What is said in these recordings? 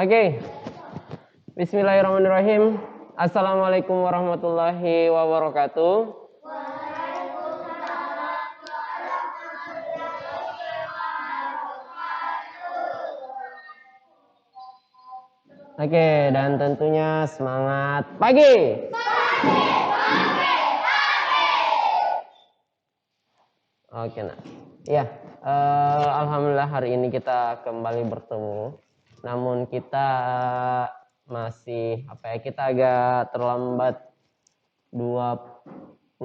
Oke. Bismillahirrahmanirrahim. Assalamualaikum warahmatullahi wabarakatuh. Oke, dan tentunya semangat pagi. Oke, nah. Ya, alhamdulillah hari ini kita kembali bertemu. Namun kita masih kita agak terlambat 25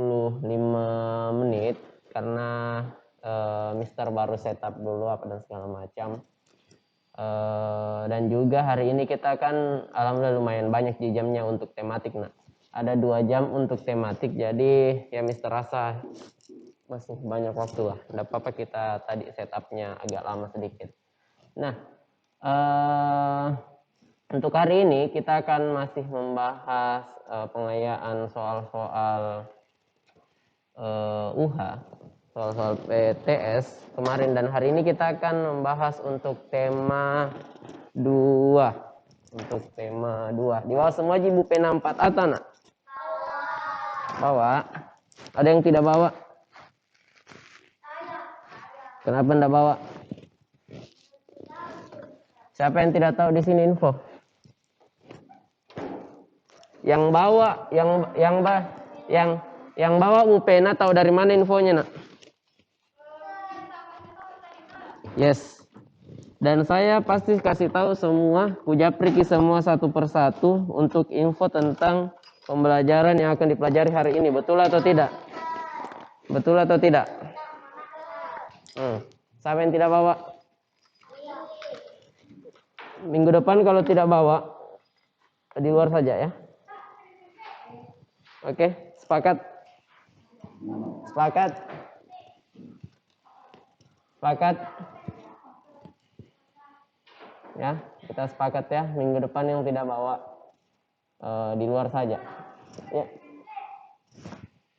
menit karena Mister baru setup dulu apa dan segala macam. Dan juga hari ini kita kan alhamdulillah lumayan banyak di jamnya untuk tematik. Nah, ada 2 jam untuk tematik, jadi ya Mister rasa masih banyak waktu lah. Tidak apa-apa kita tadi setupnya agak lama sedikit. Nah, untuk hari ini kita akan masih membahas pengayaan soal-soal UH, soal-soal PTS kemarin, dan hari ini kita akan membahas untuk tema 2. Untuk tema 2. Di bawah semua ibu pena 4 atau nak? Bawa. Ada yang tidak bawa? Kenapa tidak bawa? Siapa yang tidak tahu di sini info? Yang bawa, yang bawa bu pena tahu dari mana infonya nak? Yes. Dan saya pasti kasih tahu semua, kujapriki semua satu persatu untuk info tentang pembelajaran yang akan dipelajari hari ini. Betul atau tidak? Betul atau tidak? Siapa yang tidak bawa? Minggu depan kalau tidak bawa, di luar saja ya. Oke, sepakat? Sepakat? Sepakat? Ya, kita sepakat ya, minggu depan yang tidak bawa di luar saja. Ya.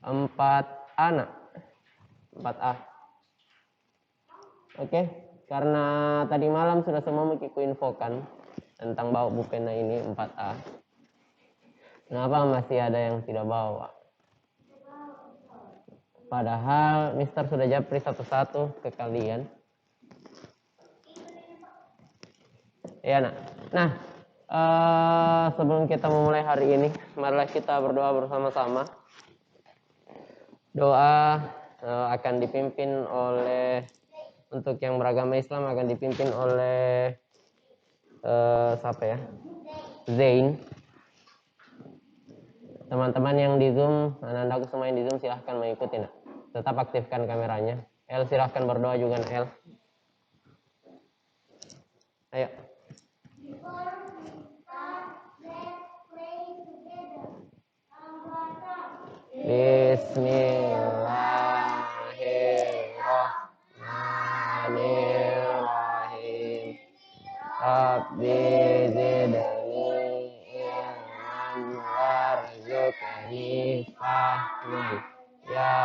4A nak? 4A. Oke, karena tadi malam sudah semua Mikiku infokan tentang bawa bukena ini 4A. Kenapa masih ada yang tidak bawa? Padahal Mister sudah japri satu-satu ke kalian. Ya nak. Nah, sebelum kita memulai hari ini, marilah kita berdoa bersama-sama. Doa akan dipimpin oleh, untuk yang beragama Islam akan dipimpin oleh siapa ya? Zain. Teman-teman yang di Zoom, anak-anakku semua yang di Zoom silahkan mengikuti nak. Tetap aktifkan kameranya. El silahkan berdoa juga nak, El. Ayo. Bismillahirrahmanirrahim. Rabbi zidni ilman warzuqni fahman. Ya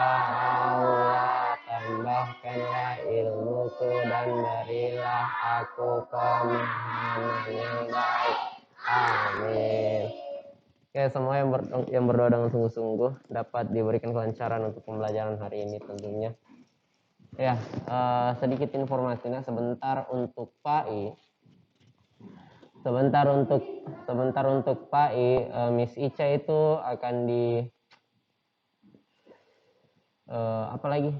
Allah, tambahkanlah ilmuku dan berilah aku pemahaman yang baik. Amin. Oke, semua yang berdoa dengan sungguh-sungguh dapat diberikan kelancaran untuk pembelajaran hari ini tentunya. Ya, sedikit informasinya sebentar untuk PAI. Sebentar untuk PAI, Miss Ica itu akan di apa lagi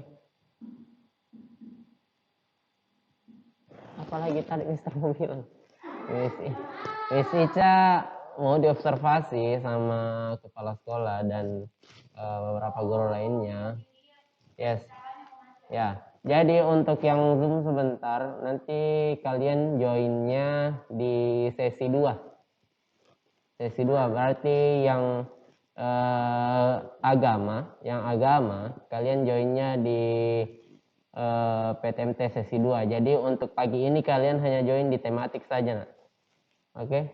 tadi Mister mau bilang? Miss Ica mau diobservasi sama kepala sekolah dan beberapa guru lainnya. Yes. Ya. Jadi untuk yang Zoom sebentar, nanti kalian joinnya di sesi 2. Sesi 2 berarti yang agama kalian joinnya di PTMT sesi 2. Jadi untuk pagi ini kalian hanya join di tematik saja. Oke?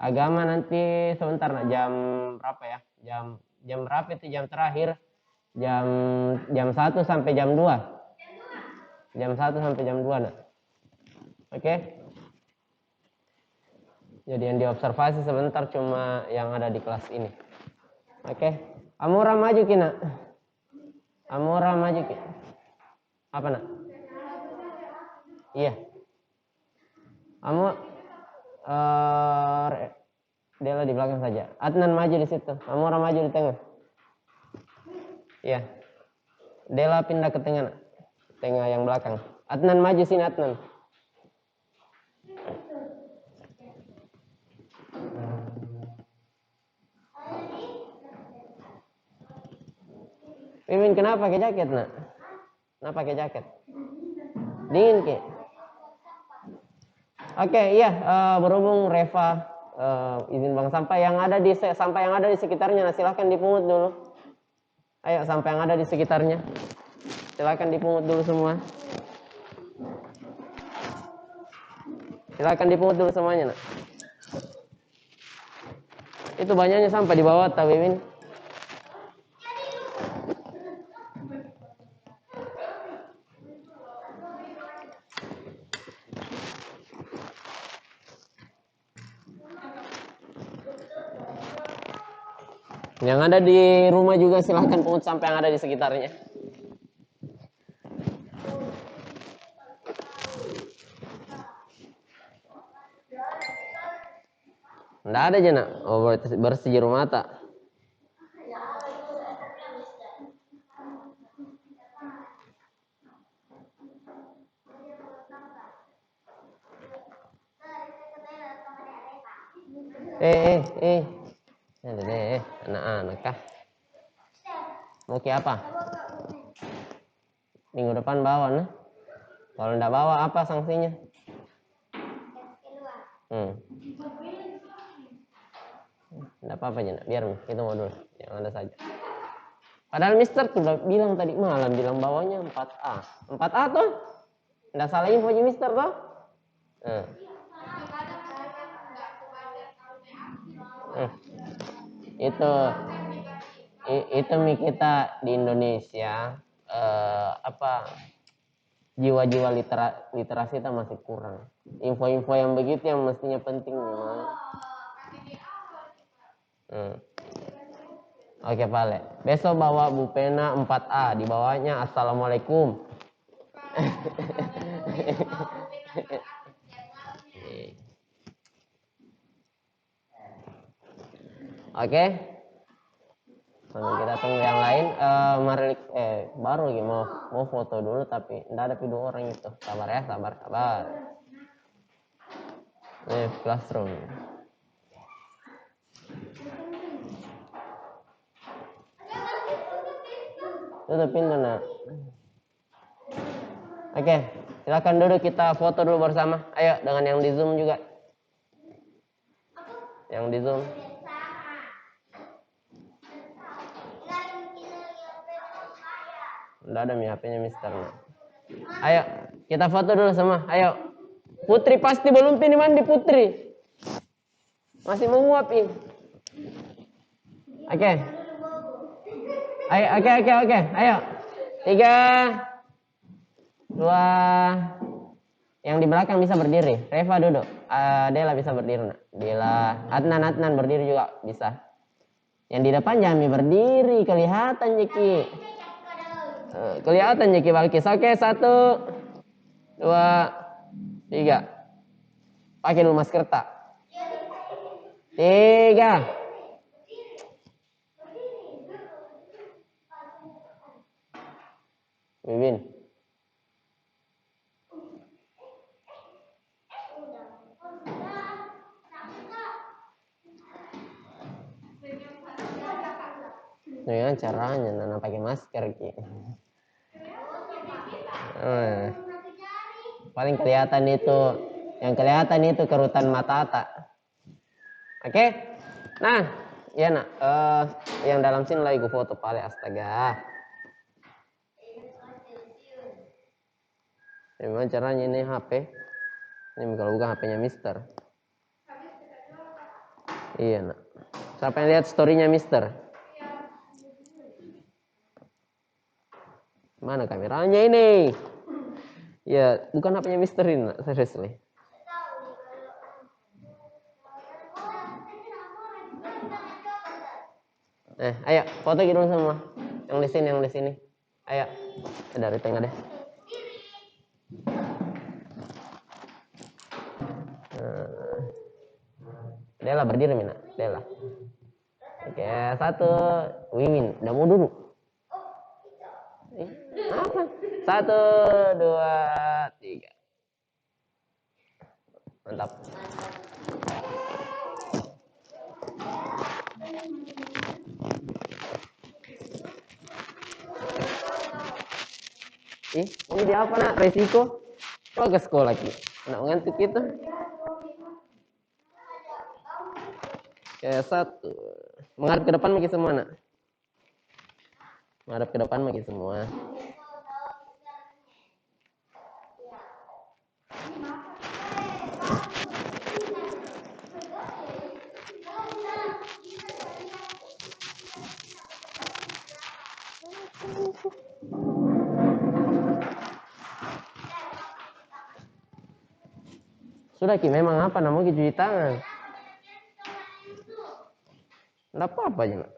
Agama nanti sebentar nak, jam berapa ya? Jam berapa itu jam terakhir? Jam 1 sampai jam 2. Jam 1 sampai jam 2 nak. Oke. Jadi yang diobservasi sebentar cuma yang ada di kelas ini. Oke. Amora maju kina. Amora maju kina. Apa nak? Iya. Dela di belakang saja. Adnan maju di situ. Amora maju di tengah. Iya. Dela pindah ke tengah. Tengah yang belakang. Adnan maju sini Adnan. Mimin kenapa pakai jaket nak? Kenapa pakai jaket? Dingin ke? Oke, iya. Berhubung Reva izin buang sampah yang ada di sekitarnya, nah, silahkan dipungut dulu. Ayo sampah yang ada di sekitarnya, silahkan dipungut dulu semua. Silahkan dipungut dulu semuanya nak. Itu banyaknya sampah di bawah, tahu Mimin? Yang ada di rumah juga silahkan pungut sampah yang ada di sekitarnya. Nggak ada aja nak. Oh, bersih rumah tak. Anak-anak kah? Mau ke apa? Minggu depan bawa nah. Kalau nggak bawa apa sanksinya? Nggak apa-apa aja nak. Biar kita mau dulu yang ada saja. Padahal Mister sudah bilang tadi malam bilang bawanya 4A. 4A tuh? Nggak salah info aja Mister tuh? Itu kita di Indonesia jiwa-jiwa literasi kita masih kurang. Info-info yang begitu yang mestinya penting memang. Oke Pale. Besok bawa Bu Pena 4A, di bawahnya Assalamualaikum. Oke. Kita tunggu yang lain. Baru lagi mau foto dulu tapi enggak ada video orang itu. Sabar ya, sabar. Classroom. Tutup pintu nak. Oke, silakan duduk kita foto dulu bersama. Ayo dengan yang di Zoom juga. Yang di Zoom. Udah ada HP-nya Mister. Ayo, kita foto dulu semua. Ayo. Putri pasti belum pilih mandi Putri. Masih menguap ini. Oke. Ayo, oke. Ayo. 3, 2. Yang di belakang bisa berdiri. Reva duduk. Dela bisa berdiri. Dela. Adnan berdiri juga bisa. Yang di depan jangan berdiri. Kelihatan Jeki. Kelihatan Jeki Balkis. Oke, 1, 2, 3. Pakai dulu masker tak? 3. Mimin. Nah, caranya Nana pakai masker Ki. Paling kelihatan itu, yang kelihatan itu kerutan mata tak. Oke. Nah, ya nak, yang dalam sini lagi gue foto pale astaga. Gimana caranya ini HP? Ini kalau bukan HP-nya Mister. Iya nak. Siapa yang lihat story-nya Mister? Mana kameranya ini? Ya, bukan HP-nya misteri, nak. Seriously. Ayo, foto gitu semua. Yang di sini, yang di sini. Ayo, dari tengah deh. Dela berdiri, Mina. Dela. Oke, 1. Wimin, udah mau duduk. Apa? 1, 2, 3. Mantap. Ini dia apa, nak? Resiko? Coba ke sekolah lagi. Nak ngantuk kita. Oke, 1. Menghadap ke depan lagi semua, nak. Menghadap ke depan lagi semua. Sudah Ki, memang apa namanya cuci tangan. Enggak apa-apa aja, nak.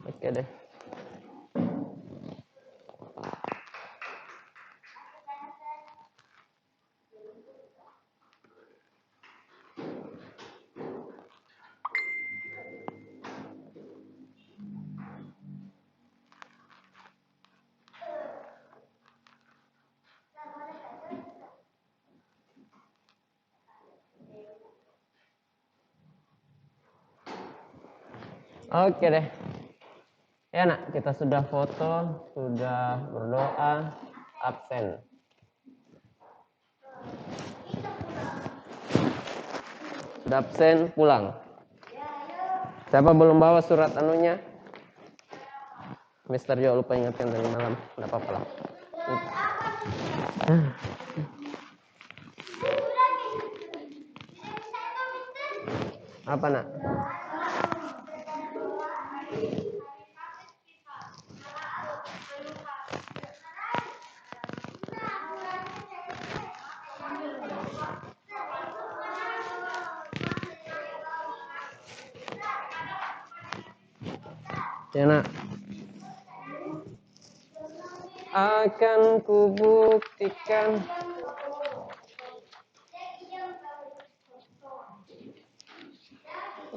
Oke deh. Oke deh. Ya, nak, kita sudah foto, sudah berdoa, absen. Sudah absen, pulang. Siapa belum bawa surat anunya? Mister Jo lupa ingatkan tadi malam. Enggak apa-apa lah. Apa, nak? Ya, nak. Akan kubuktikan.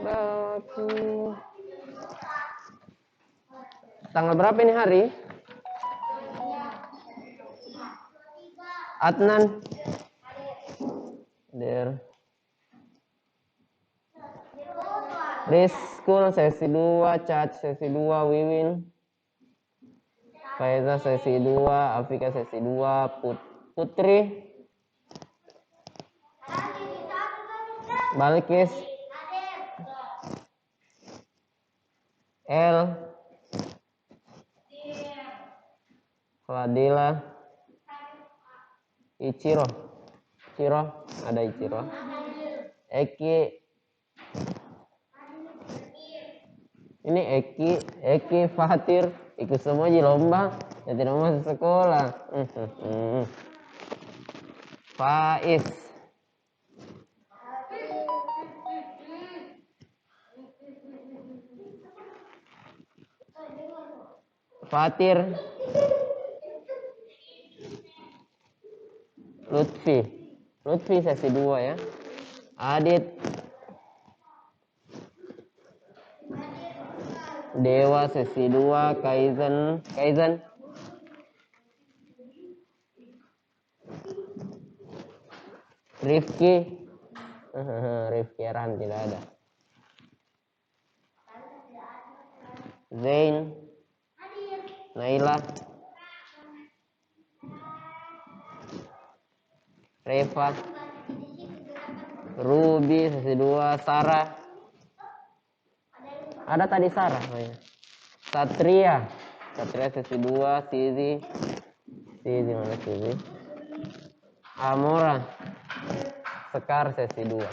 Bahwa tanggal berapa ini hari? Adnan. Der. Rizkul sesi 2, Cac sesi 2, Wiwin. Faiza sesi 2, Afika sesi 2, Putri. Balkis. El. Fadila. Ichiro. Ada Ichiro. Eki. Ini Eki, Fatir, ikut semua di lomba, ya tidak masuk sekolah. Faiz. Fatir. Lutfi sesi 2 ya. Adit. Dewa sesi 2, Kaizen. Rifki. Rifki Aran tidak ada. Zain. Naila. Reva. Ruby sesi 2, Sarah. Ada tadi Sarah. Satria. Satria sesi 2, Sizi mana Sizi? Amora Sekar sesi 2.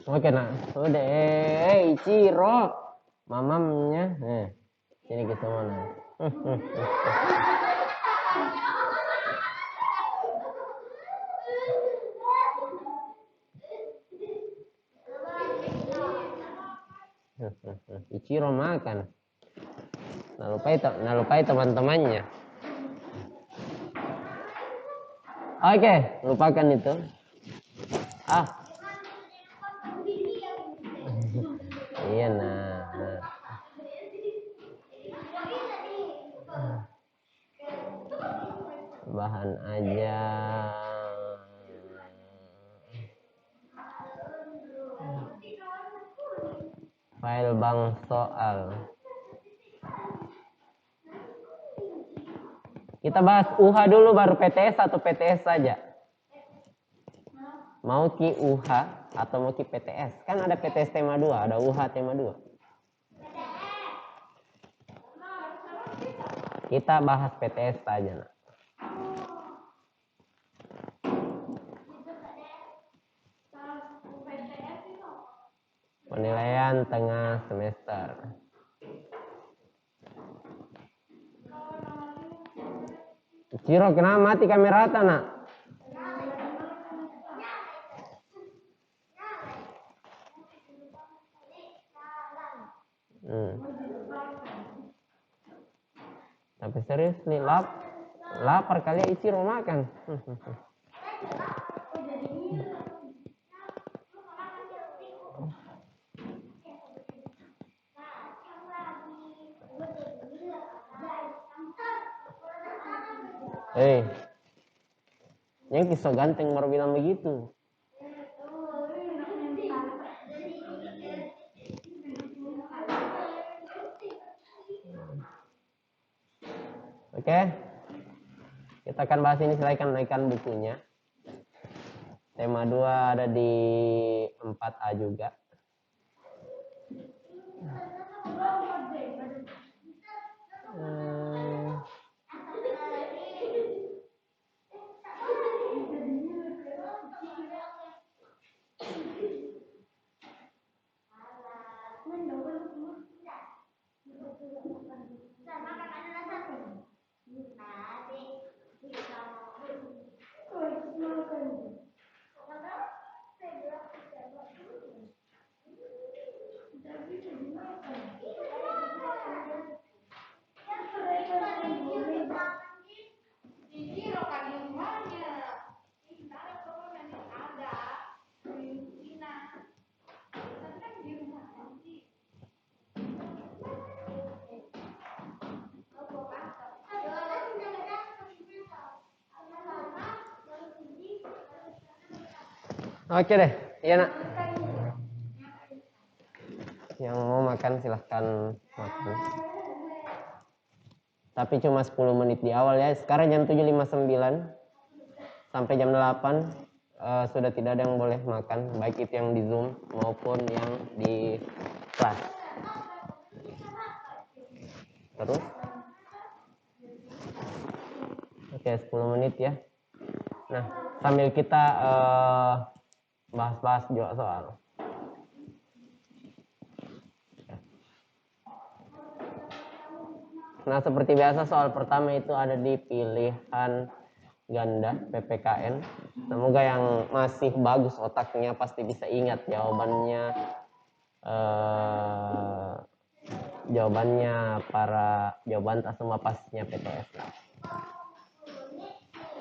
Oke, nah, udah, Ichiro, mamamnya, ini kita mana? Ichiro makan, nah lupai teman-temannya. Oke, lupakan itu. Iya, nah. Bahan aja. File bank soal. Kita bahas UHA dulu baru PTS atau PTS saja? Mau ki UHA atau mau ki PTS? Kan ada PTS tema 2, ada UHA tema 2. Kita bahas PTS saja, nah. Penilaian tengah semester. Ciro, kenapa mati kamera nak? Tapi serius nih, lapar kali ya Ichiro makan. Yang kisah ganteng baru bilang begitu. Oke. Kita akan bahas ini, silahkan naikkan bukunya. Tema 2 ada di 4A juga. Oke deh, iya nak. Yang mau makan silahkan makan. Tapi cuma 10 menit di awal ya. Sekarang jam 7.59 sampai jam 8 sudah tidak ada yang boleh makan, baik itu yang di Zoom maupun yang di kelas. Terus? Oke, 10 menit ya. Nah, sambil kita bahas-bahas juga soal. Nah, seperti biasa soal pertama itu ada di pilihan ganda PPKN. Semoga yang masih bagus otaknya pasti bisa ingat jawabannya. Jawaban tak semua pastinya PTS.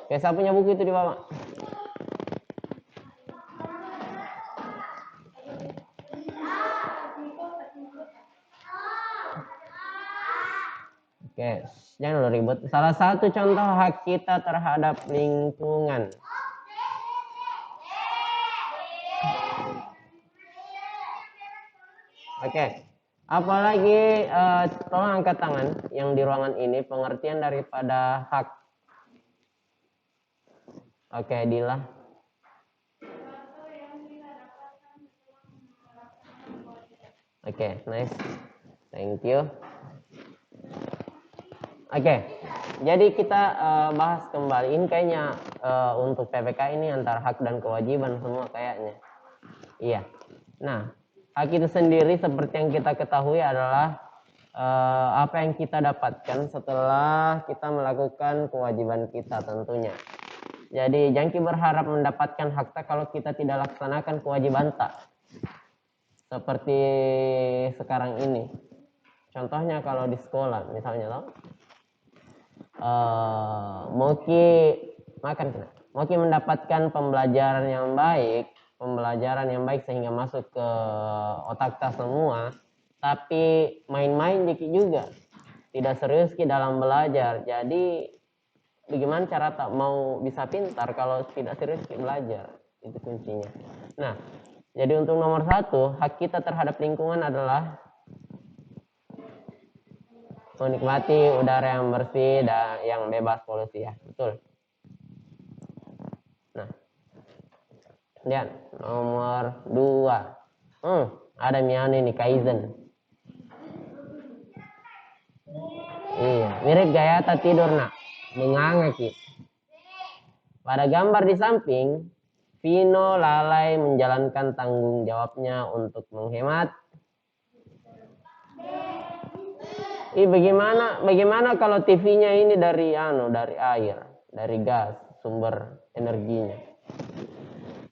Oke, saya punya buku itu di bawah. Oke, jangan lo ribut. Salah satu contoh hak kita terhadap lingkungan. Oke, Apalagi tolong angkat tangan yang di ruangan ini pengertian daripada hak. Oke, Dila. Oke, nice. Thank you. Oke, jadi kita bahas kembali. Ini kayaknya untuk PPK ini antara hak dan kewajiban semua kayaknya. Iya. Nah, hak itu sendiri seperti yang kita ketahui adalah apa yang kita dapatkan setelah kita melakukan kewajiban kita tentunya. Jadi jangki berharap mendapatkan hak tak kalau kita tidak laksanakan kewajiban tak. Seperti sekarang ini. Contohnya kalau di sekolah misalnya Moki makan kena. Moki mendapatkan pembelajaran yang baik sehingga masuk ke otak kita semua, tapi main-main dikit juga, tidak serius ke dalam belajar. Jadi bagaimana cara tak mau bisa pintar kalau tidak serius ke belajar? Itu kuncinya. Nah, jadi untuk nomor 1, hak kita terhadap lingkungan adalah menikmati udara yang bersih dan yang bebas polusi ya, betul. Nah, lihat nomor 2. Ada Miane nih Kaizen. Iya, mirip gaya tak tidur nak, mengangaki. Pada gambar di samping, Vino lalai menjalankan tanggung jawabnya untuk menghemat. Bagaimana kalau TV-nya ini dari air, dari gas, sumber energinya.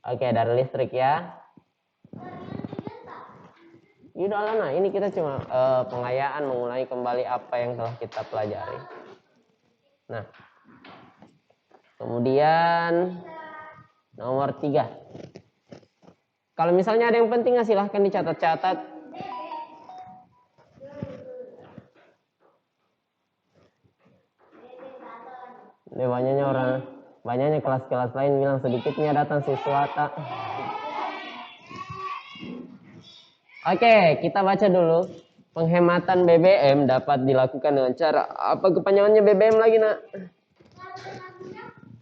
Oke, dari listrik ya. Yaudah nah, ini kita cuma pengayaan mengulangi kembali apa yang telah kita pelajari. Nah, kemudian nomor 3. Kalau misalnya ada yang penting silahkan dicatat-catat. Banyaknya kelas-kelas lain bilang sedikitnya datang siswa tak. Oke, kita baca dulu. Penghematan BBM dapat dilakukan dengan cara apa kepanjangannya BBM lagi nak?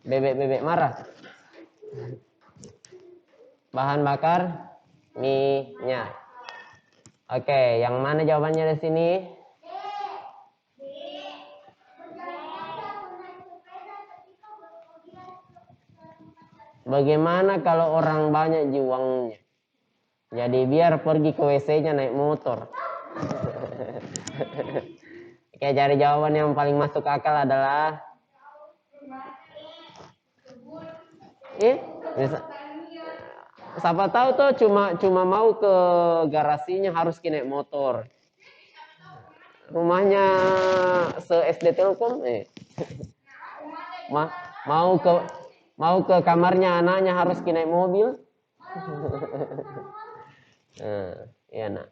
Bebek marah. Bahan bakar minyak. Oke, yang mana jawabannya di sini? Bagaimana kalau orang banyak uangnya? Jadi biar pergi ke WC-nya naik motor. Oke, cari jawaban yang paling masuk akal adalah siapa tahu tuh cuma mau ke garasinya harus naik motor. Rumahnya se SD Telkom mau ke kamarnya anaknya harus naik mobil. Iya nak.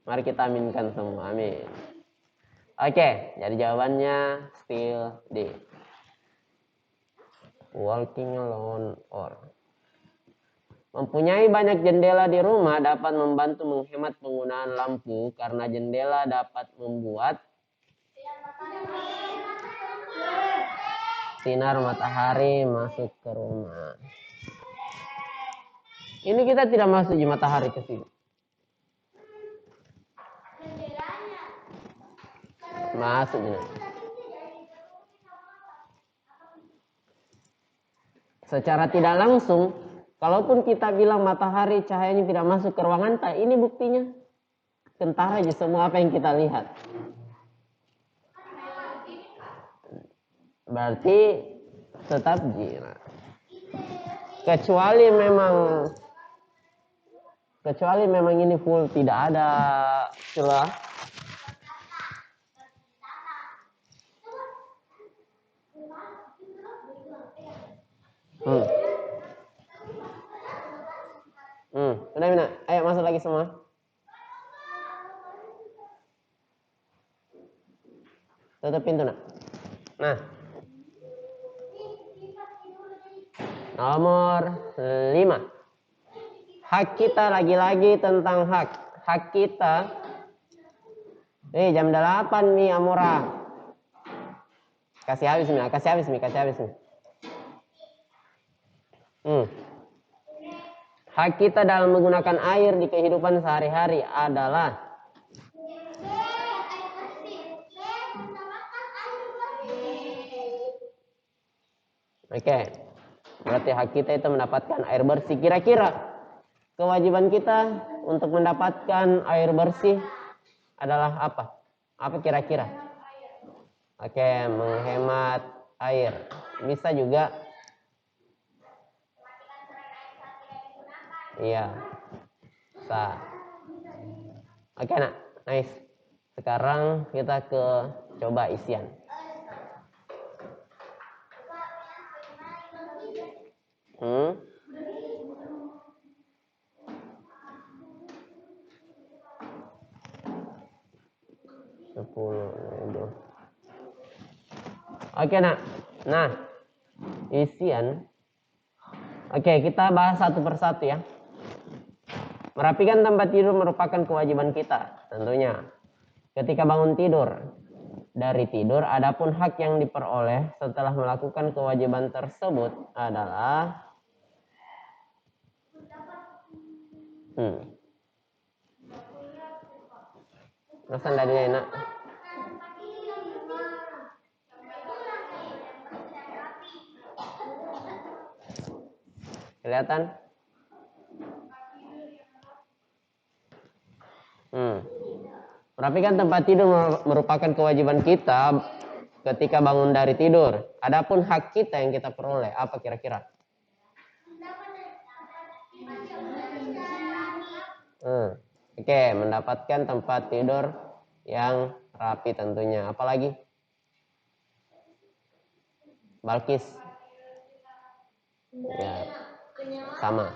Mari kita aminkan semua. Amin. Oke, jadi jawabannya still D. Walking alone or. Mempunyai banyak jendela di rumah dapat membantu menghemat penggunaan lampu karena jendela dapat membuat sinar matahari masuk ke rumah. Ini kita tidak masuk di matahari ke sini. Masuk ini. Secara tidak langsung, kalaupun kita bilang matahari cahayanya tidak masuk ke ruangan, ini buktinya kentara aja semua apa yang kita lihat. Berarti tetap jina. Kecuali memang ini full tidak ada celah. Udah Mina, ayo masuk lagi semua. Tutup pintu nak. Nah, nomor 5. Hak kita lagi-lagi tentang hak. Hak kita Jam 8 Mi Amora. Kasih habis Mi. Hak kita dalam menggunakan air di kehidupan sehari-hari adalah Oke. Berarti hak kita itu mendapatkan air bersih. Kira-kira kewajiban kita untuk mendapatkan air bersih adalah apa? Apa kira-kira? Oke, menghemat air. Bisa juga. Iya. Bisa. Oke, nak. Nice. Sekarang kita ke coba isian. Oke, nak. Nah, isian. Oke, kita bahas satu persatu ya. Merapikan tempat tidur merupakan kewajiban kita, tentunya. Ketika bangun tidur, dari tidur, adapun hak yang diperoleh setelah melakukan kewajiban tersebut adalah Masan dari enak. Kelihatan? Merapikan tempat tidur merupakan kewajiban kita ketika bangun dari tidur. Adapun hak kita yang kita peroleh, apa kira-kira? Oke, mendapatkan tempat tidur yang rapi tentunya. Apalagi? Balkis? Ya, sama.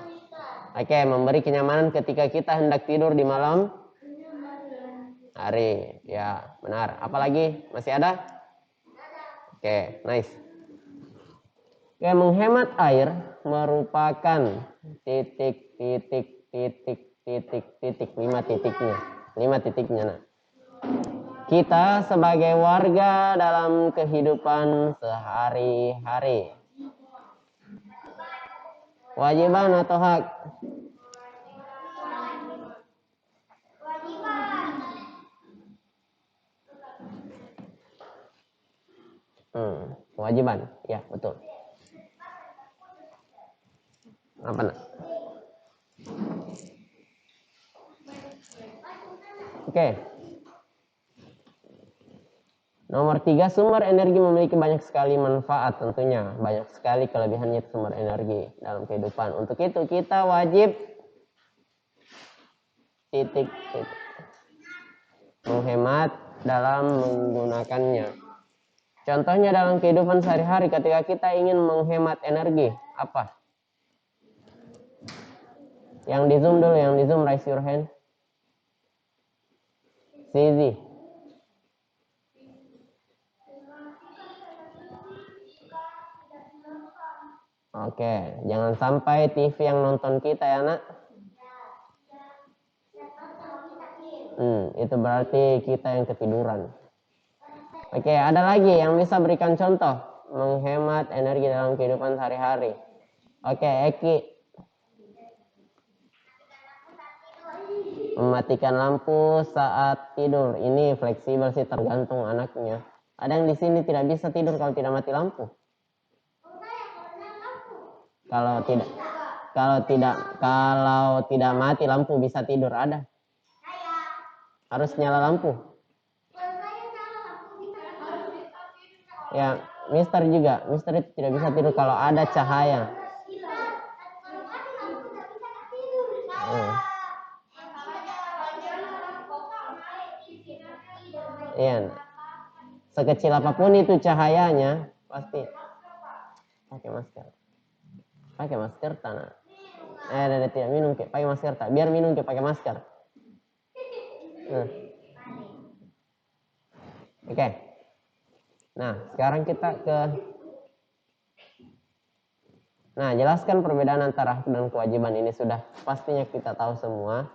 Oke, memberi kenyamanan ketika kita hendak tidur di malam hari. Ya, benar. Apalagi? Masih ada? Oke, nice. Oke, menghemat air merupakan titik 5 titiknya. Nah. Kita sebagai warga dalam kehidupan sehari-hari. Kewajiban atau hak? Kewajiban, ya betul. Apa nak? Oke. Nomor 3, sumber energi memiliki banyak sekali manfaat tentunya. Banyak sekali kelebihannya sumber energi dalam kehidupan. Untuk itu kita wajib menghemat dalam menggunakannya. Contohnya dalam kehidupan sehari-hari ketika kita ingin menghemat energi, apa? Yang di zoom dulu, raise your hand. Zizi. Oke, jangan sampai TV yang nonton kita ya nak. Itu berarti kita yang ketiduran. Oke, ada lagi yang bisa berikan contoh menghemat energi dalam kehidupan sehari-hari. Oke, Eki. Mematikan lampu saat tidur. Ini fleksibel sih, tergantung anaknya. Ada yang di sini tidak bisa tidur kalau tidak mati lampu. Kalau tidak mati lampu bisa tidur, ada. Harus nyala lampu. Ya, Mister juga. Mister itu tidak bisa tidur kalau ada cahaya. Iya. Sekecil apapun itu cahayanya, pasti pakai masker. Pakai masker tanah. Tidak minum ke pakai masker tak. Biar minum ke pakai masker. Oke. Nah, sekarang kita ke jelaskan perbedaan antara hak dan kewajiban. Ini sudah pastinya kita tahu semua.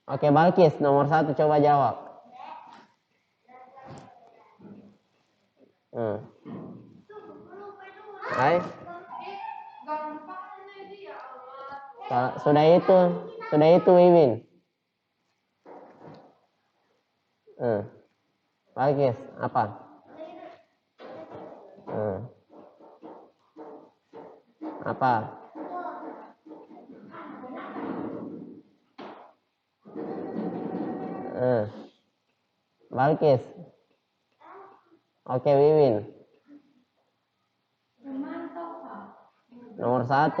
Oke, Balkis, nomor 1 coba jawab. Hmm. Hai. Sudah itu Wiwin. Bagus. Apa? Apa? Bagus. Oke Wiwin. Nomor 1.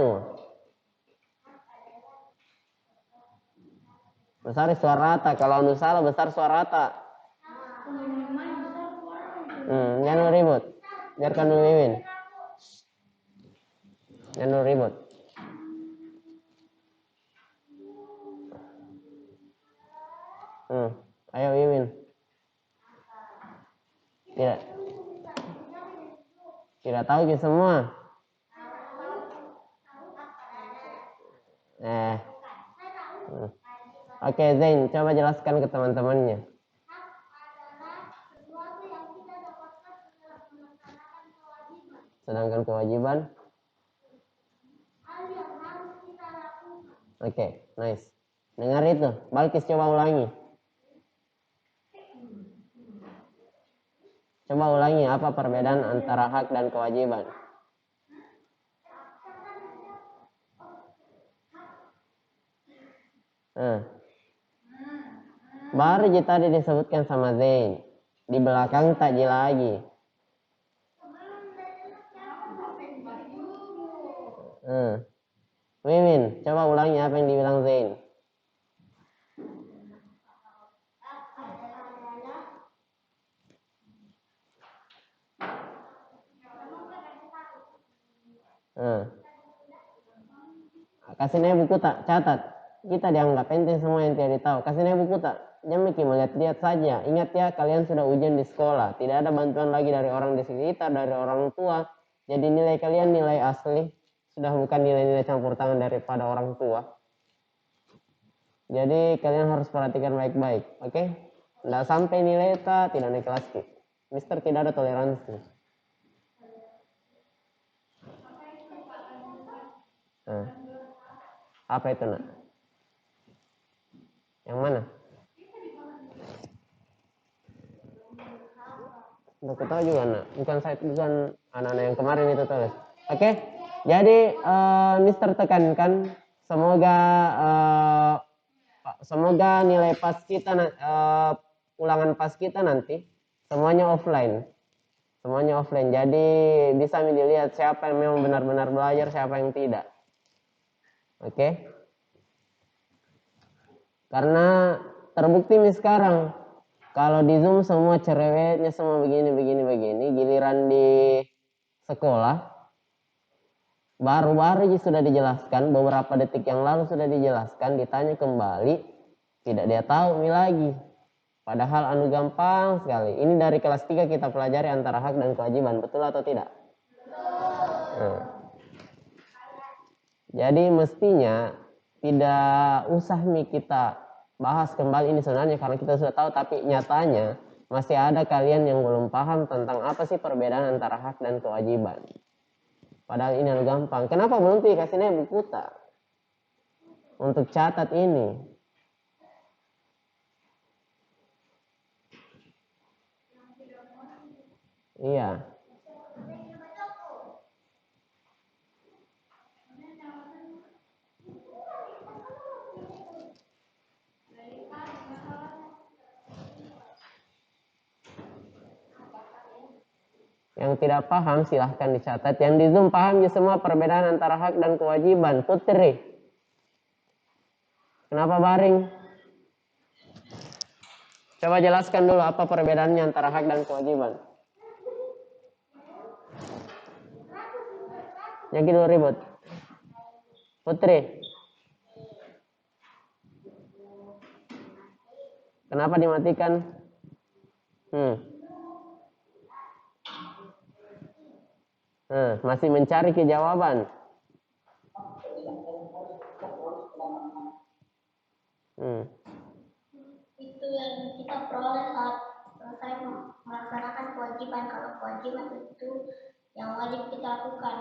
Besar suara rata. Kalau anu salah besar suara rata. Jangan ribut. Biarkan dulu Wiwin. Jangan ribut. Ayo Wiwin. Tidak tahu ke semua. Oke Zain, coba jelaskan ke teman-temannya. Sedangkan kewajiban. Oke, nice. Dengar itu. Balkis coba ulangi. Coba ulangi apa perbedaan antara hak dan kewajiban. Baru tadi disebutkan sama Zain. Di belakang tak lagi. Wiwin, coba ulangi apa yang dibilang Zain. Kasih nih buku tak, catat. Kita dianggap penting semua yang tidak tahu. Kasih nih buku tak. Jangan melihat-lihat saja. Ingat ya, kalian sudah ujian di sekolah. Tidak ada bantuan lagi dari orang di sekitar, dari orang tua. Jadi nilai kalian nilai asli. Sudah bukan nilai-nilai campur tangan daripada orang tua. Jadi kalian harus perhatikan baik-baik. Oke? Tidak sampai nilai tidak naik kelas. Mister tidak ada toleransi. Apa itu nak? Yang mana? Aku tahu juga nak. Bukan anak-anak yang kemarin itu tulis. Oke? Jadi Mister tekankan semoga nilai pas kita ulangan pas kita nanti semuanya offline. Semuanya offline. Jadi bisa dilihat siapa yang memang benar-benar belajar, siapa yang tidak. Oke? Karena terbukti nih sekarang kalau di Zoom semua cerewetnya semua begini, giliran di sekolah baru-baru sudah dijelaskan, beberapa detik yang lalu sudah dijelaskan, ditanya kembali, tidak dia tahu lagi. Padahal anu gampang sekali. Ini dari kelas 3 kita pelajari antara hak dan kewajiban, betul atau tidak? Jadi mestinya tidak usah kita bahas kembali ini sebenarnya karena kita sudah tahu, tapi nyatanya masih ada kalian yang belum paham tentang apa sih perbedaan antara hak dan kewajiban. Padahal ini anu gampang. Kenapa belum dikasihnya buku tak? Untuk catat ini. Iya. Yang tidak paham silahkan dicatat. Yang di Zoom paham ya semua perbedaan antara hak dan kewajiban. Putri. Kenapa baring? Coba jelaskan dulu apa perbedaannya antara hak dan kewajiban. Yang gitu ribut. Putri. Kenapa dimatikan? Masih mencari kejawaban. Itu yang kita peroleh saat selesai melaksanakan kewajiban. kewajiban. Kalau kewajiban itu yang wajib kita lakukan.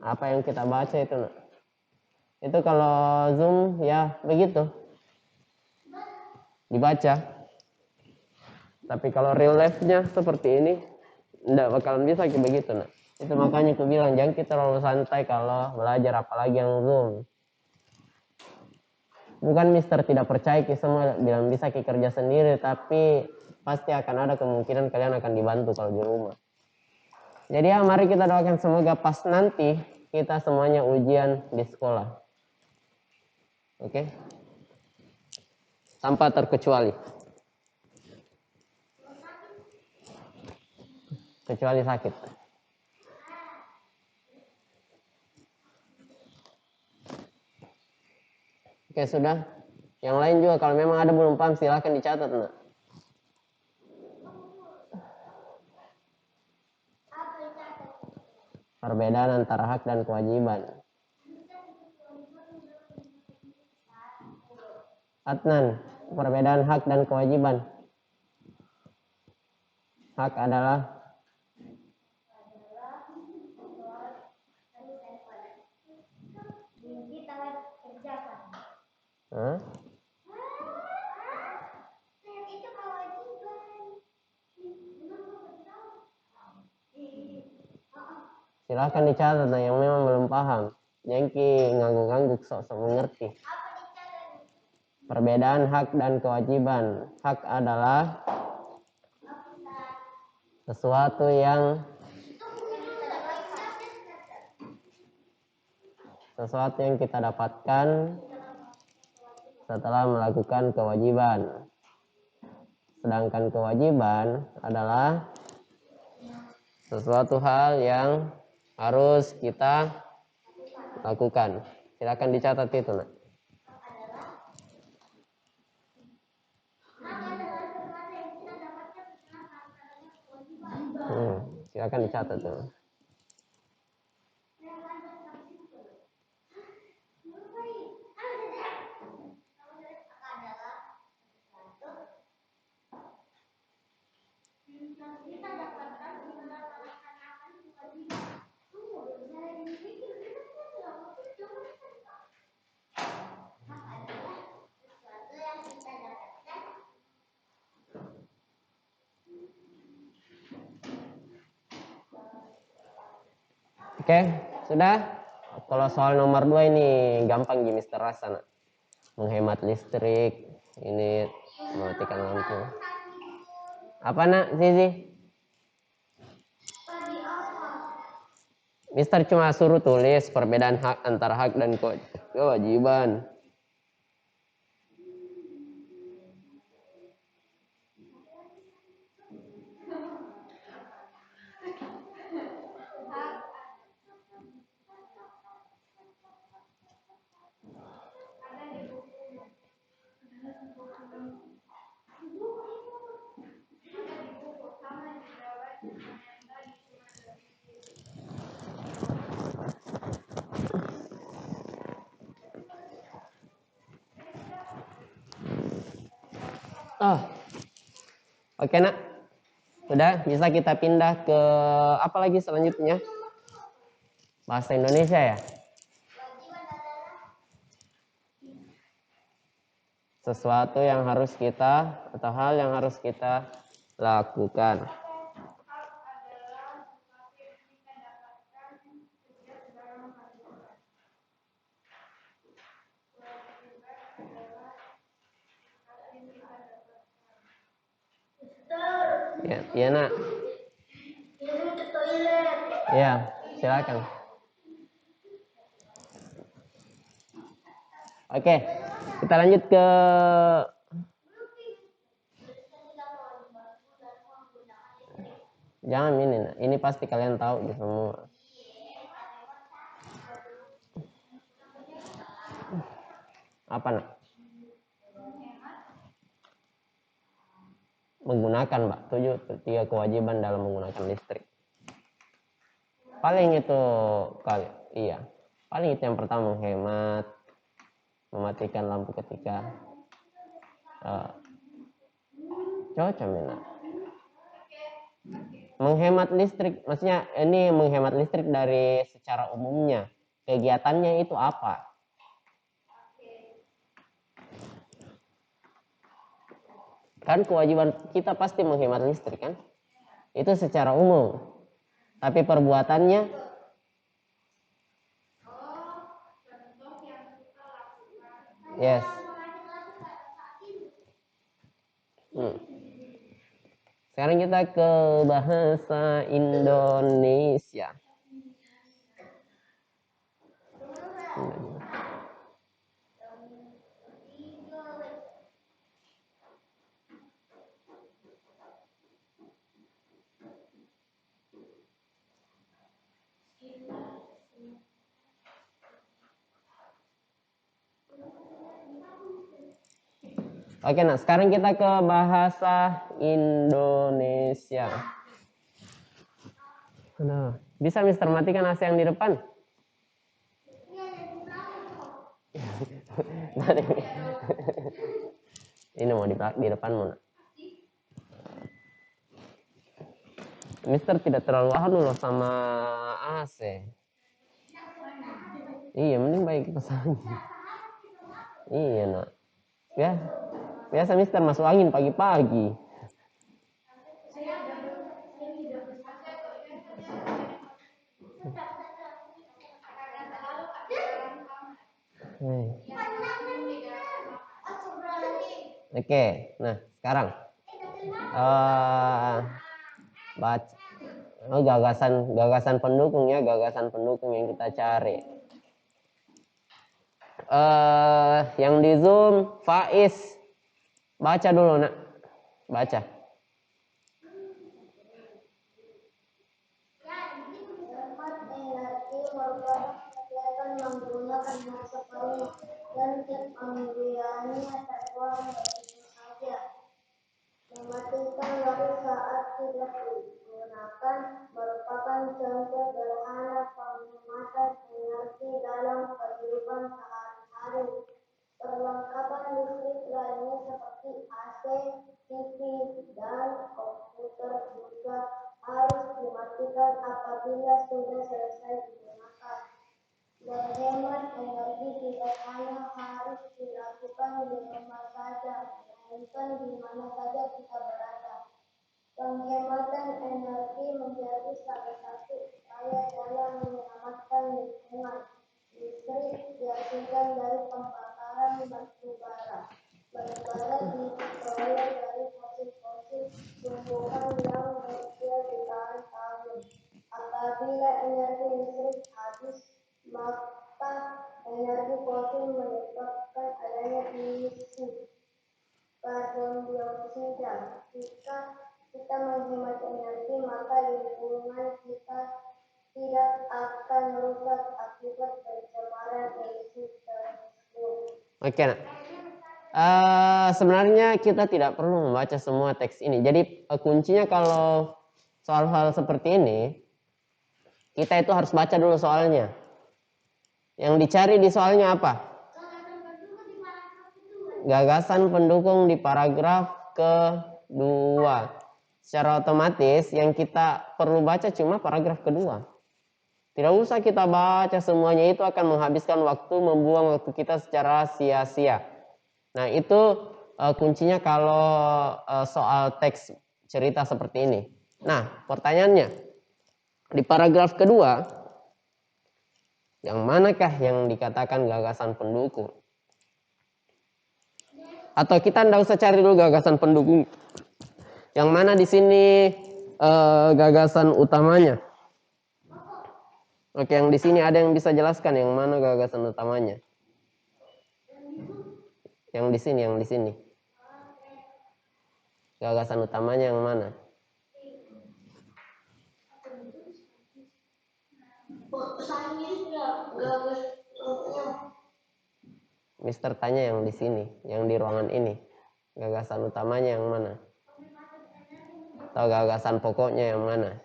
Apa yang kita baca itu, nak? Itu kalau Zoom ya begitu dibaca. Tapi kalau real life-nya seperti ini, enggak bakalan bisa kayak begitu, nak. Itu makanya aku bilang jangan kita terlalu santai kalau belajar, apalagi yang Zoom. Bukan Mister tidak percaya kita semua bilang bisa kita kerja sendiri, tapi pasti akan ada kemungkinan kalian akan dibantu kalau di rumah. Jadi ya mari kita doakan semoga pas nanti kita semuanya ujian di sekolah. Oke? Tanpa terkecuali. Kecuali sakit. Oke, sudah. Yang lain juga kalau memang ada belum paham silahkan dicatat, nak. Perbedaan antara hak dan kewajiban. Adnan, perbedaan hak dan kewajiban. Hak adalah Hah? Silahkan dicatat, nah, yang memang belum paham. Jangan ngangguk-ngangguk sok-sok mengerti. Perbedaan hak dan kewajiban. Hak adalah sesuatu yang kita dapatkan setelah melakukan kewajiban. Sedangkan kewajiban adalah sesuatu hal yang harus kita lakukan. Silakan dicatat itu, nak. Silakan dicatat tuh. Oke, sudah. Kalau soal nomor 2 ini gampang gini terasa, nak. Menghemat listrik, ini mematikan lampu. Apa, nak, Zizi? Mister cuma suruh tulis perbedaan hak antara hak dan kewajiban. Oke, nak. Sudah bisa kita pindah ke apa lagi selanjutnya? Bahasa Indonesia ya? Sesuatu yang harus kita atau hal yang harus kita lakukan. Ya, nak. Ya, silakan. Oke, kita lanjut ke jangan ini, nak. Ini pasti kalian tahu semua. Apa, nak? Menggunakan, Mbak. 3 kewajiban dalam menggunakan listrik. Paling itu iya. Paling itu yang pertama menghemat, mematikan lampu ketika cocok, nak. Menghemat listrik, maksudnya ini menghemat listrik dari secara umumnya. Kegiatannya itu apa? Kan kewajiban kita pasti menghemat listrik kan? Itu secara umum. Tapi perbuatannya yes. Sekarang kita ke bahasa Indonesia. Oke, nah sekarang kita ke bahasa Indonesia. Nah, bisa Mister matikan AC yang di depan? Ini mau di depan mana? Mister tidak terlalu anu loh sama AC. Iya, mending baik kipas angin. Iya, nak. Ya, biasa Mister masuk angin pagi-pagi. Oke, nah sekarang baca gagasan pendukung ya, gagasan pendukung yang kita cari. Yang di Zoom Faiz, baca dulu nak, baca. Menggunakan masa penuh dan pemberiannya terpulang begitu saja. Mematikan waktu saat tidak digunakan merupakan contoh sederhana penghematan energi dalam kehidupan sehari-hari. Perlengkapan listrik lainnya seperti AC, TV, dan komputer juga harus dimatikan apabila sudah selesai digunakan. Berhemat energi tidak hanya harus dilakukan di rumah saja, melainkan di mana saja kita berada. Penghematan energi menjadi salah satu upaya dalam menyelamatkan lingkungan. Listrik dihasilkan dari pembakaran batu bara. Batu bara diperoleh dari fosil-fosil tumbuhan yang berusia jutaan tahun. Apabila energi listrik habis, maka energi fosil menyebabkan adanya emisi karbon dioksida. Jika kita menghemat energi, maka lingkungan kita tidak akan rusak akibat pencemaran emisi tersebut. Oke, nak. Sebenarnya kita tidak perlu membaca semua teks ini. Jadi kuncinya kalau soal-soal seperti ini, kita itu harus baca dulu soalnya. Yang dicari di soalnya apa? Gagasan pendukung di paragraf kedua. Secara otomatis yang kita perlu baca cuma paragraf kedua. Tidak usah kita baca semuanya, itu akan menghabiskan waktu, membuang waktu kita secara sia-sia. Nah itu kuncinya kalau soal teks cerita seperti ini. Nah pertanyaannya, di paragraf kedua, yang manakah yang dikatakan gagasan pendukung? Atau kita tidak usah cari dulu gagasan pendukung. Yang mana di sini gagasan utamanya? Oke, yang di sini ada yang bisa jelaskan yang mana gagasan utamanya? Yang di sini, yang di sini. Gagasan utamanya yang mana? Mister tanya yang di sini, yang di ruangan ini. Gagasan utamanya yang mana? Atau gagasan pokoknya yang mana?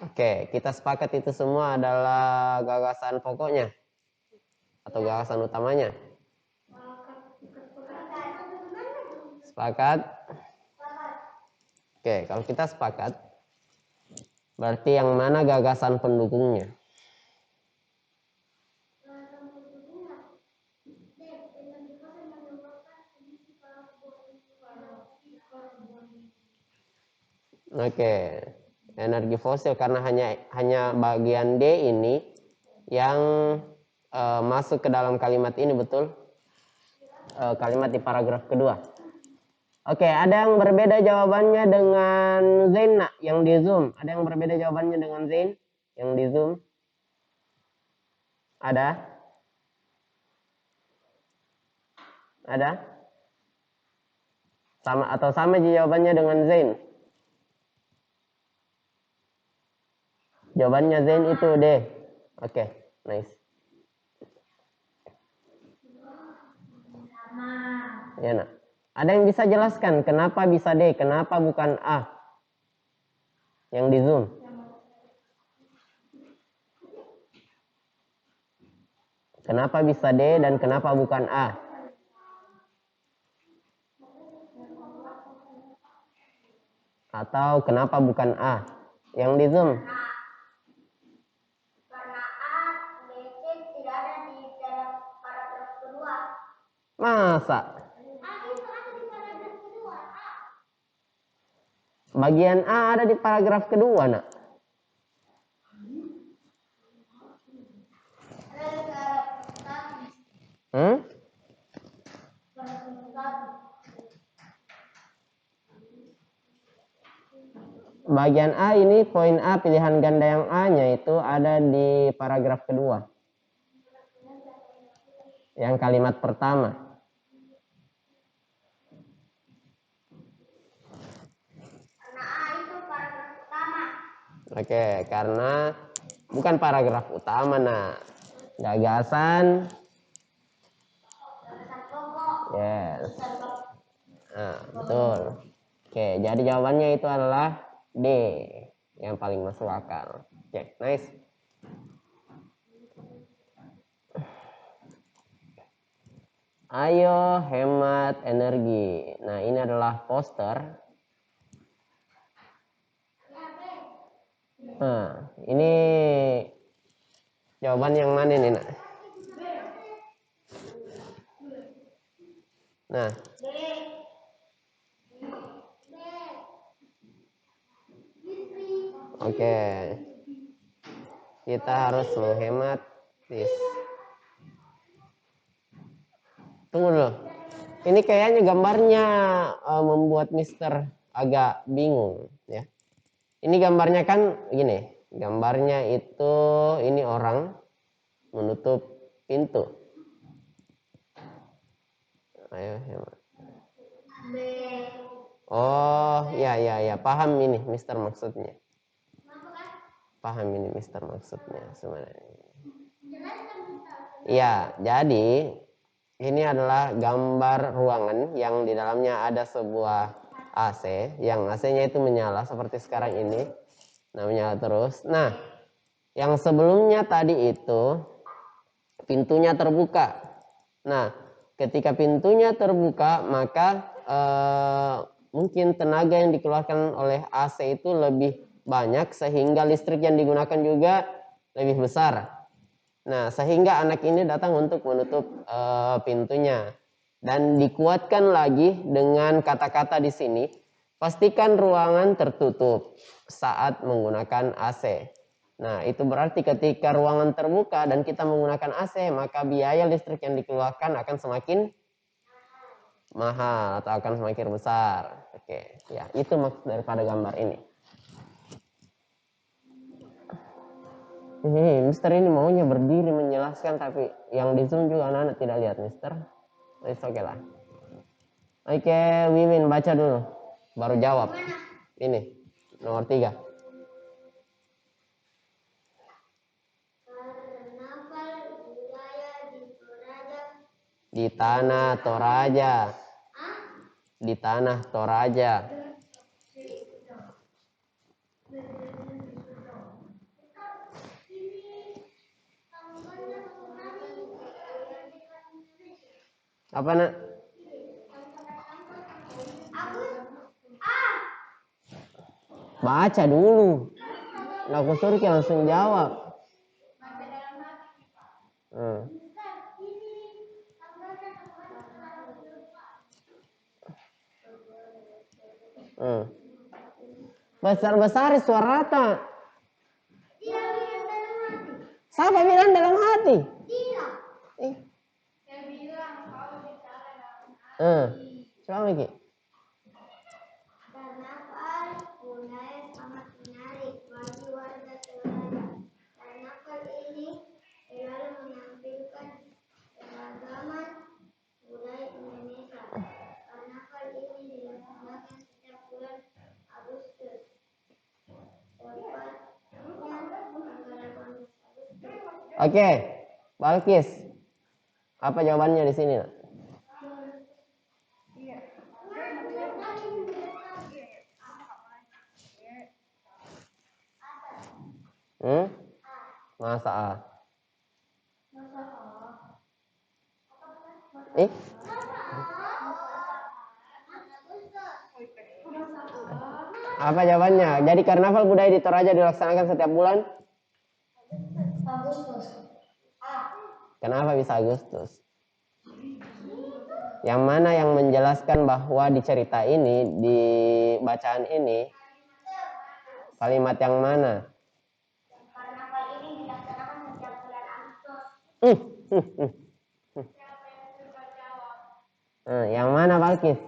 Oke, kita sepakat itu semua adalah gagasan pokoknya atau gagasan utamanya. Sepakat? Oke, kalau kita sepakat, berarti yang mana gagasan pendukungnya? Oke, energi fosil karena hanya bagian D ini yang masuk ke dalam kalimat ini, betul? Kalimat di paragraf kedua. Oke, ada yang berbeda jawabannya dengan Zain nak, yang di Zoom. Ada yang berbeda jawabannya dengan Zain yang di Zoom? Ada? Ada? Sama atau sama jawabannya dengan Zain? Jawabannya Zain itu D. Oke, nice. Ya nak. Ada yang bisa jelaskan kenapa bisa D, kenapa bukan A? Yang di Zoom. Kenapa bisa D dan kenapa bukan A? Atau kenapa bukan A? Yang di Zoom. Karena A, B, C tidak ada di dalam paragraf kedua. Masa? A itu ada di paragraf kedua. A. Bagian A ada di paragraf kedua, nak. Hmm? Bagian A ini, poin A, pilihan ganda yang A-nya itu ada di paragraf kedua. Yang kalimat pertama. Karena A itu paragraf pertama. Oke, karena bukan paragraf utama, nah. Gagasan. Gagasan pokok. Yes. Nah, betul. Oke, jadi jawabannya itu adalah D. Yang paling masuk akal. Oke, nice. Ayo hemat energi. Nah, ini adalah poster. Nah, ini jawaban yang mana nih, nak? Nah, oke. Kita harus menghemat. Tunggu dulu. Ini kayaknya gambarnya membuat Mister agak bingung, ya. Ini gambarnya kan gini. Gambarnya itu ini orang menutup pintu. Ayo hemat. Oh, ya, paham ini Mister maksudnya. Paham ini Mister maksudnya sebenarnya. Iya, jadi ini adalah gambar ruangan yang di dalamnya ada sebuah AC, yang AC-nya itu menyala seperti sekarang ini. Nah, menyala terus. Nah, yang sebelumnya tadi itu pintunya terbuka. Nah, ketika pintunya terbuka, maka mungkin tenaga yang dikeluarkan oleh AC itu lebih banyak sehingga listrik yang digunakan juga lebih besar. Nah, sehingga anak ini datang untuk menutup pintunya. Dan dikuatkan lagi dengan kata-kata di sini, pastikan ruangan tertutup saat menggunakan AC. Nah, itu berarti ketika ruangan terbuka dan kita menggunakan AC, maka biaya listrik yang dikeluarkan akan semakin mahal atau akan semakin besar. Oke, ya, itu maksud daripada gambar ini. Mister ini maunya berdiri menjelaskan, tapi yang di Zoom juga anak-anak tidak lihat, Mister. It's okay lah. Oke, Wiwin baca dulu, baru jawab. Ini, nomor 3. Di tanah Toraja. Di tanah Toraja. Apa, nak? Baca dulu. Nah, aku suruh langsung jawab. Besar-besar suara rata. Siapa bilang dalam hati? Saya bilang kau bicara dalam hati. Coba lagi. Karnaval budaya sangat menarik bagi warga Toraja. Karnaval ini selalu menampilkan keragaman budaya Indonesia. Karnaval ini dilaksanakan setiap bulan Agustus. Tepatnya tanggal 18 Agustus. Oke, Balkis. Apa jawabannya di sini? Masa A? Apa jawabannya? Jadi karnaval budaya di Toraja dilaksanakan setiap bulan? Agustus. Kenapa bisa Agustus? Yang mana yang menjelaskan bahwa di cerita ini, di bacaan ini, kalimat yang mana? Karnaval ini dilaksanakan setiap bulan Agustus. Yang mana Balkis?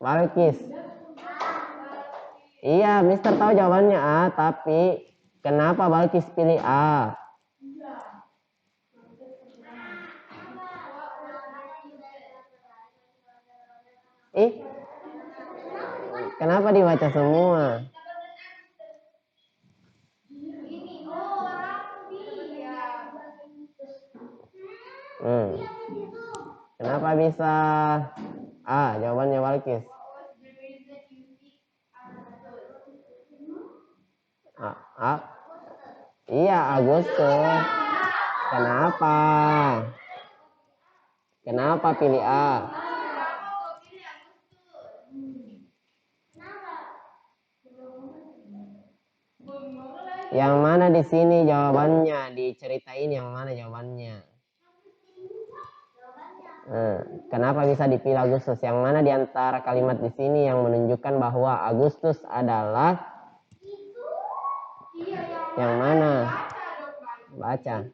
Balkis. Iya, Mister tahu jawabannya A, tapi kenapa Balkis pilih A? Kenapa dibaca semua? Kenapa bisa A? Jawabannya Balkis. Iya, Agustus. Kenapa? Kenapa pilih A? Yang mana di sini jawabannya? Di cerita ini yang mana jawabannya? Kenapa bisa dipilih Agustus? Yang mana di antara kalimat di sini yang menunjukkan bahwa Agustus adalah yang mana? Baca.